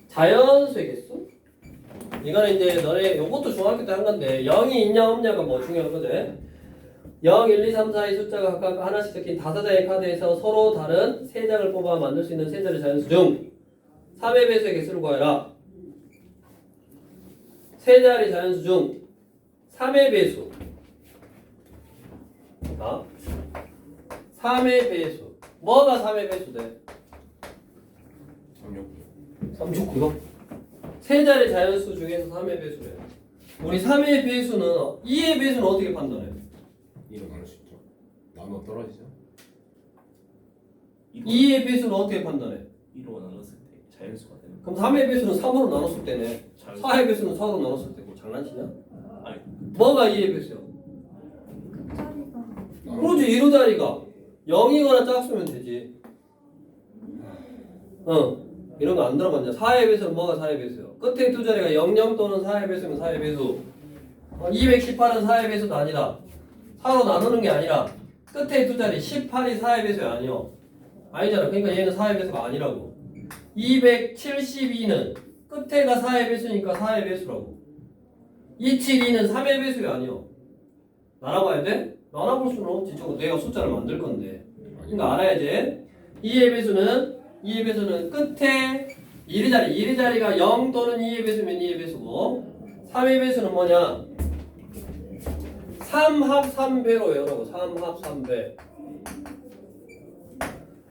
자연수의 개수? 이거는 이제 너네 요것도 중학교 때 한 건데 0이 있냐 없냐가 뭐 중요한 거지. 0, 1, 2, 3, 4의 숫자가 각각 하나씩 적힌 5장의 카드에서 서로 다른 3장을 뽑아 만들 수 있는 3자리 자연수 중 3의 배수의 개수를 구하여라. 3자리 자연수 중 3의 배수. 자, 3의 배수. 뭐가 3의 배수 돼? 36. 36구요? 세 자리 자연수 중에서 3의 배수래. 우리 3의 배수는 2의 배수는 어떻게 판단해? 2로 나눌 수 있죠. 나눠 떨어지죠. 2의 배수는 어떻게 판단해? 2로 나눴을 때 자연수가 되는 그럼 3의 배수는 3으로 나눴을 때네. 자연수. 4의 배수는 4로 나눴을 때고 장난치냐? 아니 뭐가 2의 배수야? 끝자리가 그러지 1호 자리가 0이거나 짝수면 되지. 이런 거 안 들어봤냐? 4의 배수는 뭐가 4의 배수야? 끝에 두 자리가 00 또는 4의 배수면 4의 배수. 218은 4의 배수도 아니다. 4로 나누는 게 아니라 끝에 두 자리 18이 4의 배수야 아니요. 아니잖아. 그러니까 얘는 4의 배수가 아니라고. 272는 끝에가 4의 배수니까 4의 배수라고. 272는 3의 배수가 아니요. 나눠봐야 돼? 나눠볼 수는 없지. 저거 내가 숫자를 만들 건데. 그러니까 알아야지. 2의 배수는 끝에 1의 자리가 0 또는 2의 배수면 2의 배수고 3의 배수는 뭐냐? 3합 3배로 외우라고. 3합 3배.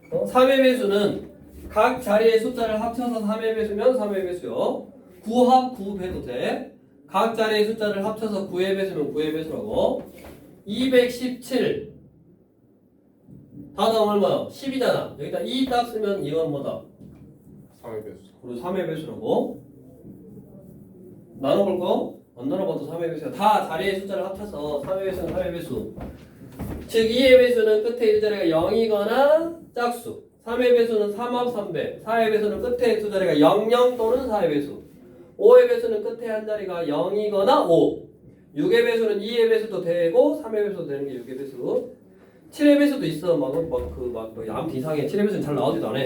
3의 배수는 각 자리의 숫자를 합쳐서 3의 배수면 3의 배수요. 9합 9배도 돼. 각 자리의 숫자를 합쳐서 9의 배수면 9의 배수라고. 217 다음 얼마야? 10이잖아. 여기다 2 딱 쓰면 이건 뭐다? 3의 배수. 그리고 3의 배수라고. 나눠볼 거? 안 나눠봐도 3의 배수야. 다 자리의 숫자를 합쳐서 3의 배수는 3의 배수. 즉 2의 배수는 끝에 1자리가 0이거나 짝수. 3의 배수는 3합 3배. 4의 배수는 끝에 두 자리가 00 또는 4의 배수. 5의 배수는 끝에 한 자리가 0이거나 5. 6의 배수는 2의 배수도 되고 3의 배수도 되는 게 6의 배수. 7의 배수도 있어. 아무튼 이상해. 7의 배수는 잘 나오지도 않아.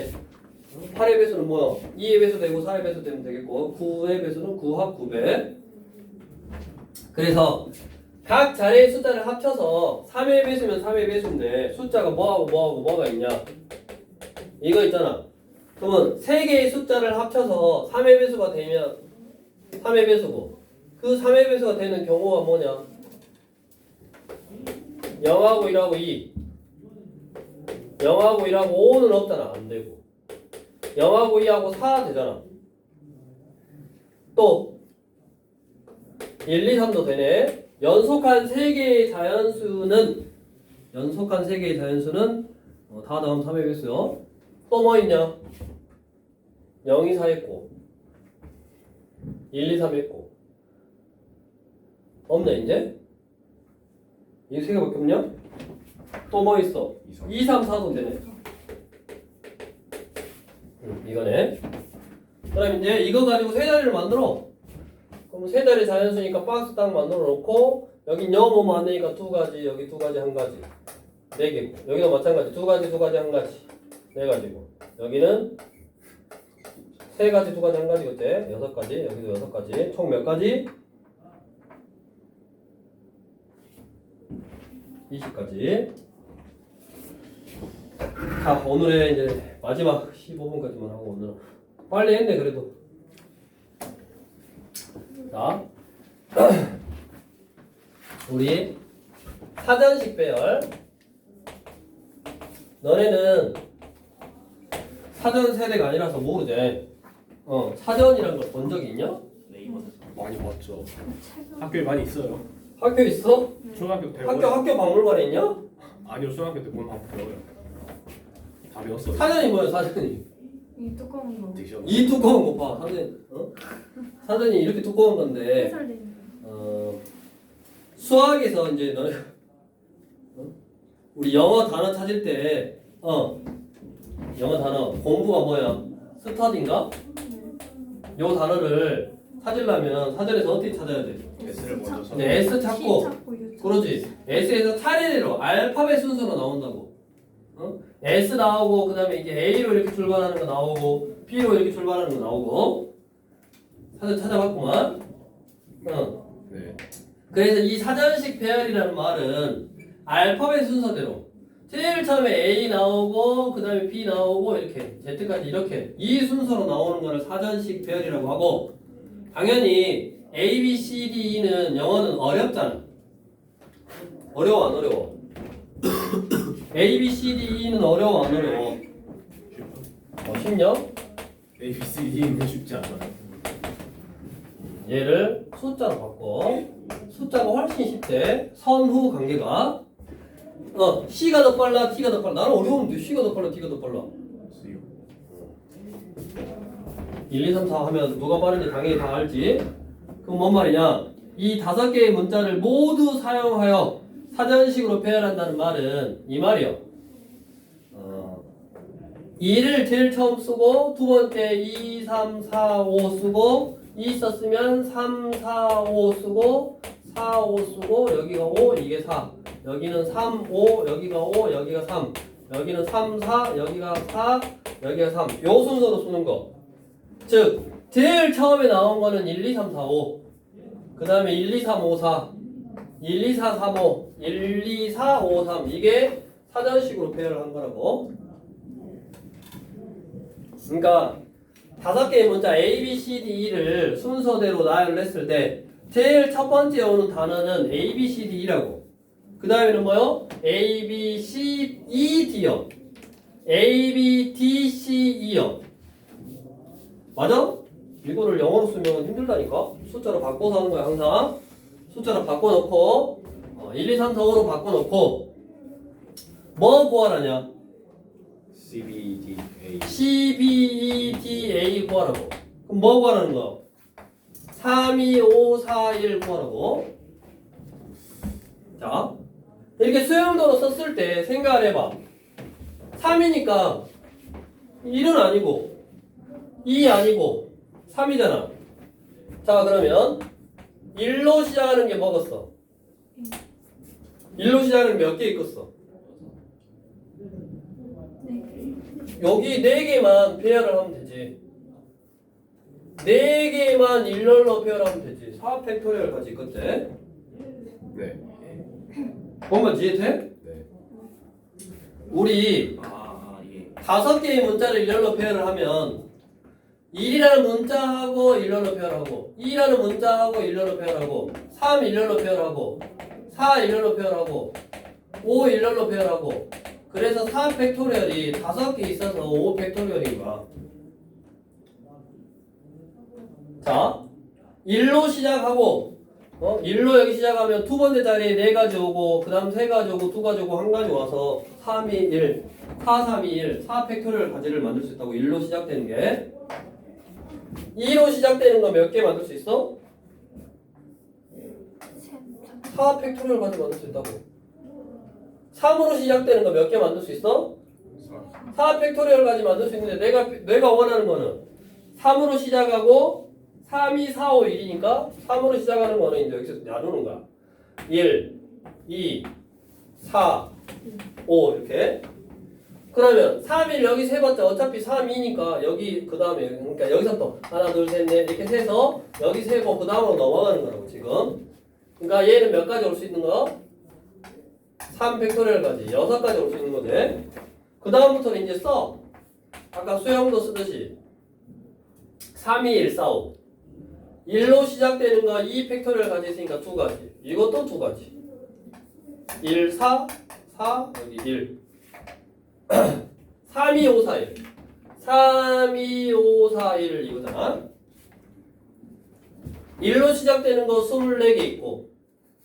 8의 배수는 뭐야? 2의 배수 되고 4의 배수 되면 되겠고 9의 배수는 9합 9배. 그래서 각 자리의 숫자를 합쳐서 3의 배수면 3의 배수인데 숫자가 뭐가 있냐? 이거 있잖아. 그러면 3개의 숫자를 합쳐서 3의 배수가 되면 3의 배수고 그 3의 배수가 되는 경우가 뭐냐? 0하고 1하고 2 0하고 1하고 5는 없잖아. 안 되고 0하고 2하고 4 되잖아. 또 1, 2, 3도 되네. 연속한 3개의 자연수는 다 다음 3의 배수요. 또 뭐 있냐? 0, 2, 4 했고 1, 2, 3 했고 없네 이제? 이 3개밖에 없냐? 또 뭐 있어? 2, 3, 4도 되네. 이거네. 그럼 이제 이거 가지고 세 자리를 만들어. 그럼 세 자리 자연수니까 박스 딱 만들어 놓고 여긴 0 오면 안 되니까 두 가지, 여기 두 가지, 한 가지. 4개고 여기도 마찬가지 두 가지, 한 가지. 4가지고 여기는 3가지, 2가지, 1가지 그때 6가지, 여기도 6가지. 총 몇 가지? 20가지. 자, 오늘의 이제 마지막 15분까지만 하고 오늘은 빨리 했네 그래도. 자, 우리 사전식 배열. 너네는 사전 세대가 아니라서 모르지. 사전이란 걸 본 적이 있냐? 네이버에서 많이 봤죠. 책은 학교에 많이 있어요. 학교 있어? 초등학교 때 학교 박물관에 있냐? 아니요, 초등학교 때 본 밥 배워요. 다 배웠어요. 사전이 뭐야 사전이? 이 두꺼운 거 딕션. 이 두꺼운 거 봐. 사전이 이렇게 두꺼운 건데 해설돼 있는 거. 수학에서 이제 너네 우리 영어 단어 찾을 때 영어 단어 공부가 뭐야? 스터디인가? 요 단어를 찾으려면 사전에서 어떻게 찾아야 돼? S를 먼저 쳐. 이제 S 찾고 U 그러지. S에서 차례대로 알파벳 순서로 나온다고. S 나오고 그다음에 이제 A로 이렇게 출발하는 거 나오고 B로 이렇게 출발하는 거 나오고 사전 찾아봤구만. 네. 그래서 이 사전식 배열이라는 말은 알파벳 순서대로 제일 처음에 A 나오고 그 다음에 B 나오고 이렇게 Z까지 이렇게 이 순서로 나오는 거를 사전식 배열이라고 하고 당연히 A, B, C, D, E는 영어는 어렵잖아. 어려워 안 어려워? A, B, C, D, E는 어려워 안 어려워? 쉽냐? A, B, C, D는 쉽지 않아요. 얘를 숫자로 바꿔. 숫자가 훨씬 쉽대. 선후 관계가. C가 더 빨라, T가 더 빨라. 나는 어려운데 C가 더 빨라, T가 더 빨라. 1, 2, 3, 4 하면 누가 빠른지 당연히 다 알지. 그럼 뭔 말이냐? 이 5개의 문자를 모두 사용하여 사전식으로 표현한다는 말은 이 말이요. 2를 제일 처음 쓰고 두 번째 2, 3, 4, 5 쓰고 2 썼으면 3, 4, 5 쓰고 4, 5 쓰고 여기가 5, 이게 4. 여기는 3, 5, 여기가 5, 여기가 3. 여기는 3, 4, 여기가 4, 여기가 3. 요 순서로 쓰는 거. 즉 제일 처음에 나온 거는 1, 2, 3, 4, 5. 그 다음에 1, 2, 3, 5, 4. 1, 2, 4, 3, 5. 1, 2, 4, 5, 3. 이게 사전식으로 표현을 한 거라고. 그러니까 5개의 문자 A, B, C, D, E를 순서대로 나열을 했을 때 제일 첫 번째 오는 단어는 A, B, C, D, E라고. 그 다음에는 뭐요? A, B, C, E, D요. A, B, D, C, E요. 맞아? 이거를 영어로 쓰면 힘들다니까? 숫자로 바꿔서 하는 거야 항상. 숫자로 바꿔놓고 1, 2, 3, 4, 5로 바꿔놓고 뭐 구하라냐? C, B, D, A. C, B, E, D, A 구하라고. 그럼 뭐 구하라는 거야? 3, 2, 5, 4, 1 구하라고. 자, 이렇게 수용도로 썼을 때 생각을 해봐. 3이니까 1은 아니고 2 아니고 3이잖아. 자, 그러면 1로 시작하는 게 뭐겠어? 1로 시작하는 게 몇 개 있겠어? 여기 4개만 배열을 하면 되지. 4개만 일렬로 배열하면 되지. 4팩토리얼까지 있거든. 네. 뭔가 이해돼? 네. 우리 예. 5개의 문자를 일렬로 배열을 하면 1이라는 문자하고 일렬로 배열하고 2라는 문자하고 일렬로 배열하고 3 일렬로 배열하고 4 일렬로 배열하고 5 일렬로 배열하고 그래서 4팩토리얼이 5개 있어서 5팩토리얼인 거야. 자, 1로 시작하고 1로 여기 시작하면 두 번째 자리에 4가지 오고 그 다음 3가지 오고 2가지 오고 1가지 와서 3, 2, 1 4, 3, 2, 1 4팩토리얼 가지를 만들 수 있다고. 1로 시작되는 게 2로 시작되는 거 몇 개 만들 수 있어? 4팩토리얼 가지 만들 수 있다고. 3으로 시작되는 거 몇 개 만들 수 있어? 4팩토리얼 가지 만들 수 있는데 내가 원하는 거는 3으로 시작하고 3, 2, 4, 5, 1이니까 3으로 시작하는 거는 이제 여기서 나누는 거야. 1, 2, 4, 5 이렇게. 그러면 3, 1 여기 세 번째 어차피 3, 2니까 여기 그 다음에 그러니까 여기서 또 하나, 둘, 셋, 넷 이렇게 세서 여기 세고 그 다음으로 넘어가는 거라고 지금. 그러니까 얘는 몇 가지 올 수 있는 거? 3팩토리얼까지 6가지 올 수 있는 거지. 그 다음부터는 이제 써. 아까 수영도 쓰듯이 3, 2, 1, 4, 5 1로 시작되는 거 2팩토리얼 가지 있으니까 2가지. 이것도 2가지. 1, 4, 4 여기 1 3, 2, 5, 4, 1 3, 2, 5, 4, 1 이거잖아. 1로 시작되는 거 24개 있고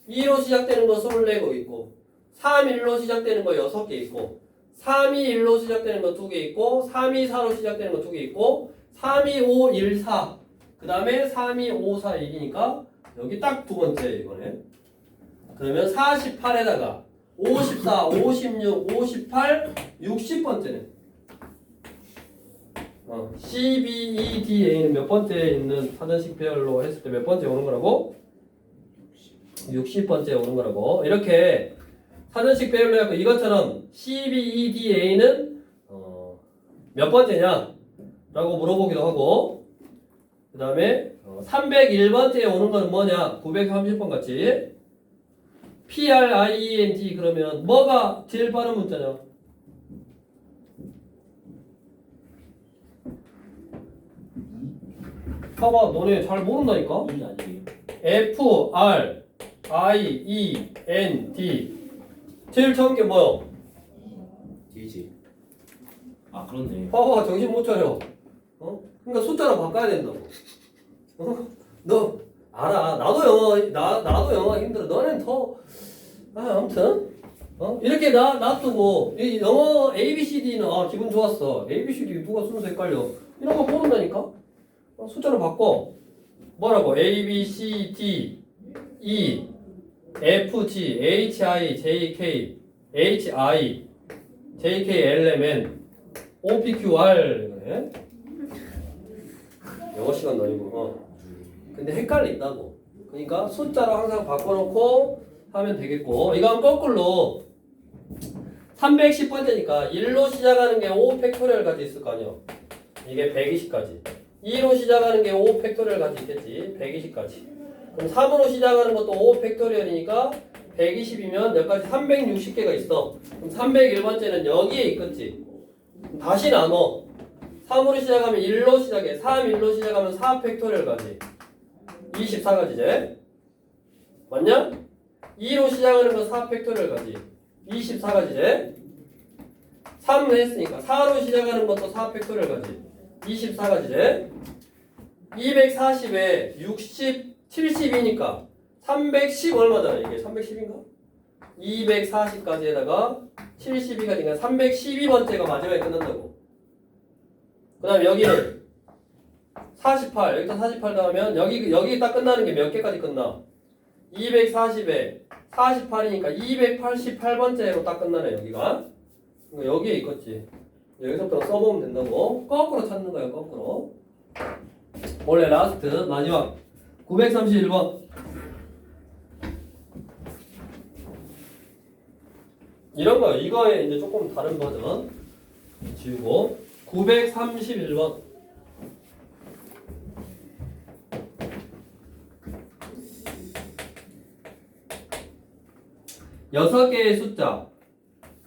2로 시작되는 거 24개 있고 3, 1로 시작되는 거 6개 있고 3, 2, 1로 시작되는 거 2개 있고 3, 2, 4로 시작되는 거 2개 있고 3, 2, 5, 1, 4 그 다음에 3, 2, 5, 4, 1이니까 여기 딱 두 번째 이거네. 그러면 48에다가 54, 56, 58, 60번째네. C, B, E, D, A는 몇 번째 있는 사전식 배열로 했을 때 몇 번째 오는 거라고? 60번째 오는 거라고. 이렇게 사전식 배열로 해갖고 이것처럼 C, B, E, D, A는 몇 번째냐? 라고 물어보기도 하고 그 다음에 301번째에 오는 거는 뭐냐? 930번 같이 PRIENT 그러면 뭐가 제일 빠른 문자냐? 봐봐 너네 잘 모른다니까? 이 아니에요? FRIENT 제일 처음 게 뭐야? D지. 아 그렇네. 봐봐 정신 못 차려. 그러니까 숫자로 바꿔야 된다고. 너 알아. 나도 영어 힘들어. 너는 더 아무튼 이렇게 놔두고 이 영어 A, B, C, D는 기분 좋았어. A, B, C, D 누가 순서 헷갈려. 이런 거 모른다니까. 숫자로 바꿔. 뭐라고? A, B, C, D, E, F, G, H, I, J, K, H, I, J, K, L, M, N, O, P, Q, R. 그래. 영어 시간도 아니고. 근데 헷갈린다고. 그러니까 숫자로 항상 바꿔놓고 하면 되겠고, 이건 거꾸로 310번째니까 1로 시작하는 게 5팩토리얼까지 있을 거 아니야. 이게 120까지. 2로 시작하는 게 5팩토리얼까지 있겠지. 120까지. 그럼 3으로 시작하는 것도 5팩토리얼이니까 120이면 여기까지 360개가 있어. 그럼 301번째는 여기에 있겠지. 다시 나눠. 3으로 시작하면 1로 시작해. 3, 1로 시작하면 4팩토리얼까지. 24가지제. 맞냐? 2로 시작하는 건 4팩토리얼까지. 24가지제. 3 했으니까 4로 시작하는 것도 4팩토리얼까지. 24가지제. 240에 60, 70이니까 310 얼마잖아. 이게 310인가? 240까지에다가 72까지니까 312번째가 마지막에 끝난다고. 그 다음에 여기는 48, 여기다 48 더하면 여기 딱 끝나는 게 몇 개까지 끝나? 240에 48이니까 288번째로 딱 끝나네 여기가. 여기에 있겠지. 여기서부터 써보면 된다고. 거꾸로 찾는 거야 거꾸로. 원래 라스트 마지막 931번. 이런 거요. 이거에 이제 조금 다른 버전 지우고 931번. 여섯 개의 숫자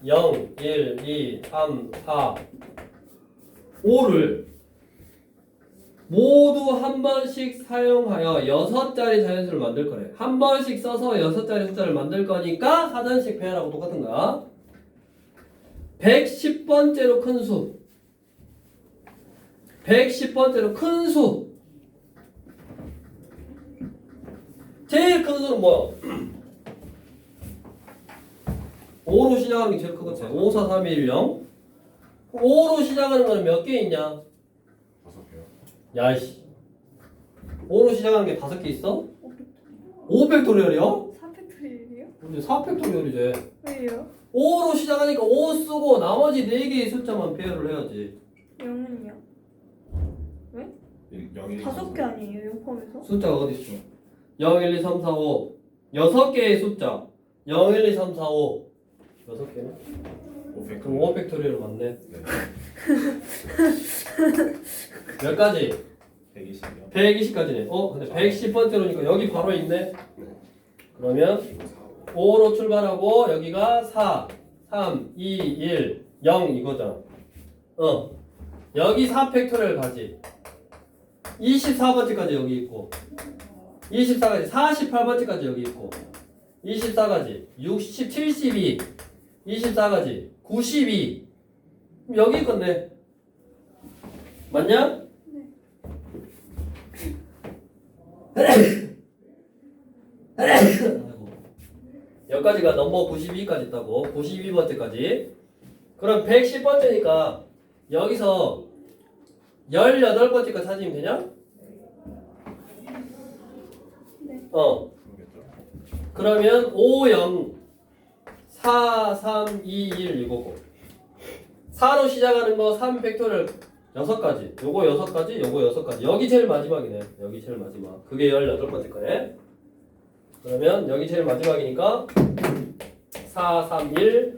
0, 1, 2, 3, 4, 5를 모두 한 번씩 사용하여 6자리 자연수를 만들 거래. 한 번씩 써서 6자리 숫자를 만들 거니까 사전식 배열하고 똑같은 거야. 110번째로 큰 수. 110번째로 큰 수. 제일 큰 수는 뭐야? 5로 시작하는 게 제일 크거든. 5, 4, 3, 2, 1, 0. 5로 시작하는 거는 몇 개 있냐? 5개요. 야이씨. 5로 시작하는 게 5개 있어? 5팩토리얼이요? 4팩토리얼이요? 근데 4팩토리얼이지. 왜요? 5로 시작하니까 5 쓰고 나머지 4개의 숫자만 배열을 해야지. 0은요? 0, 1, 5개 아니에요? 0 포함해서? 숫자가 어디 있어? 0, 1, 2, 3, 4, 5. 6개의 숫자. 0, 1, 2, 3, 4, 5. 6개네? 5팩. 그럼 5팩토리얼 맞네. 네. 몇 가지? 120이요. 120까지네. 근데 110번째로니까 여기 바로 있네. 그러면 5로 출발하고 여기가 4, 3, 2, 1, 0 이거잖아. 여기 4팩토리얼 가지. 24번째까지 여기 있고 24가지 48번째까지 여기 있고 24가지 60, 72 24가지 92 여기 있겠네. 맞냐? 여기까지가 넘버 92까지 있다고. 92번째까지. 그럼 110번째니까 여기서 18번째까지 찾으면 되냐? 네. 그러겠죠. 그러면 5, 0, 4, 3, 2, 1 이거고 4로 시작하는 거 3팩토리얼 6가지. 요거 6가지, 요거 6가지. 여기 제일 마지막이네. 여기 제일 마지막. 그게 18번째 거네. 그러면 여기 제일 마지막이니까 4, 3, 1,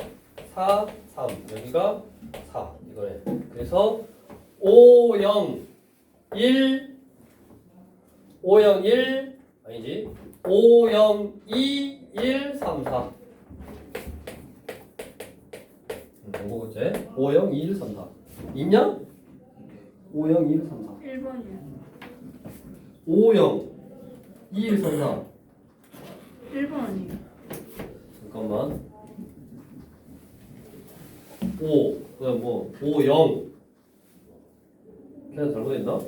4, 3. 여기가 4. 이거네. 그래서 5, 0, 1, 5, 0, 1 아니지. 5, 0, 2, 1, 3, 4. 뭐겠지? 5, 0, 2, 1, 3, 4. 있냐? 5, 0, 2, 1, 3, 4. 1번이요. 5, 0, 2, 1, 3, 4. 1번 아니에요. 잠깐만. 5, 그다음 뭐 5, 0. 그냥 잘못했나?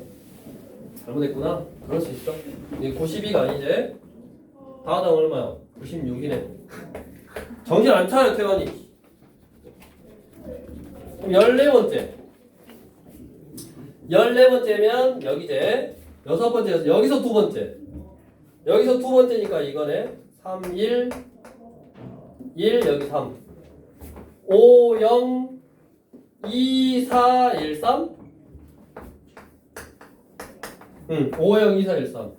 잘못했구나. 그럴 수 있어. 이게 92가 아니지. 다하다 얼마야? 96이네. 정신 안 차려 태관이. 그럼 14번째. 14번째면 여기제. 6번째에서 여기서 2번째. 여기서 2번째니까 이거네. 3, 1, 1 여기 3. 5, 0, 2, 4, 1, 3. 5, 0, 2, 4, 1, 3.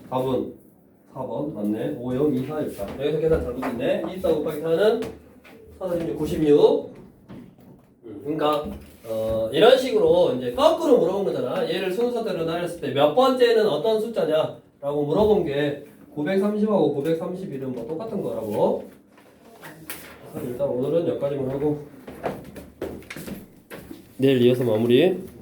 답은 4번 맞네. 5, 0, 2, 4, 1, 3. 여기서 계산 잘못했네. 24 곱하기 4는 4, 96. 그러니까 이런 식으로 이제 거꾸로 물어본 거잖아. 얘를 순서대로 나눴을 때 몇 번째는 어떤 숫자냐라고 물어본 게 930하고 931은 뭐 똑같은 거라고. 일단 오늘은 여기까지만 하고 내일 이어서 마무리.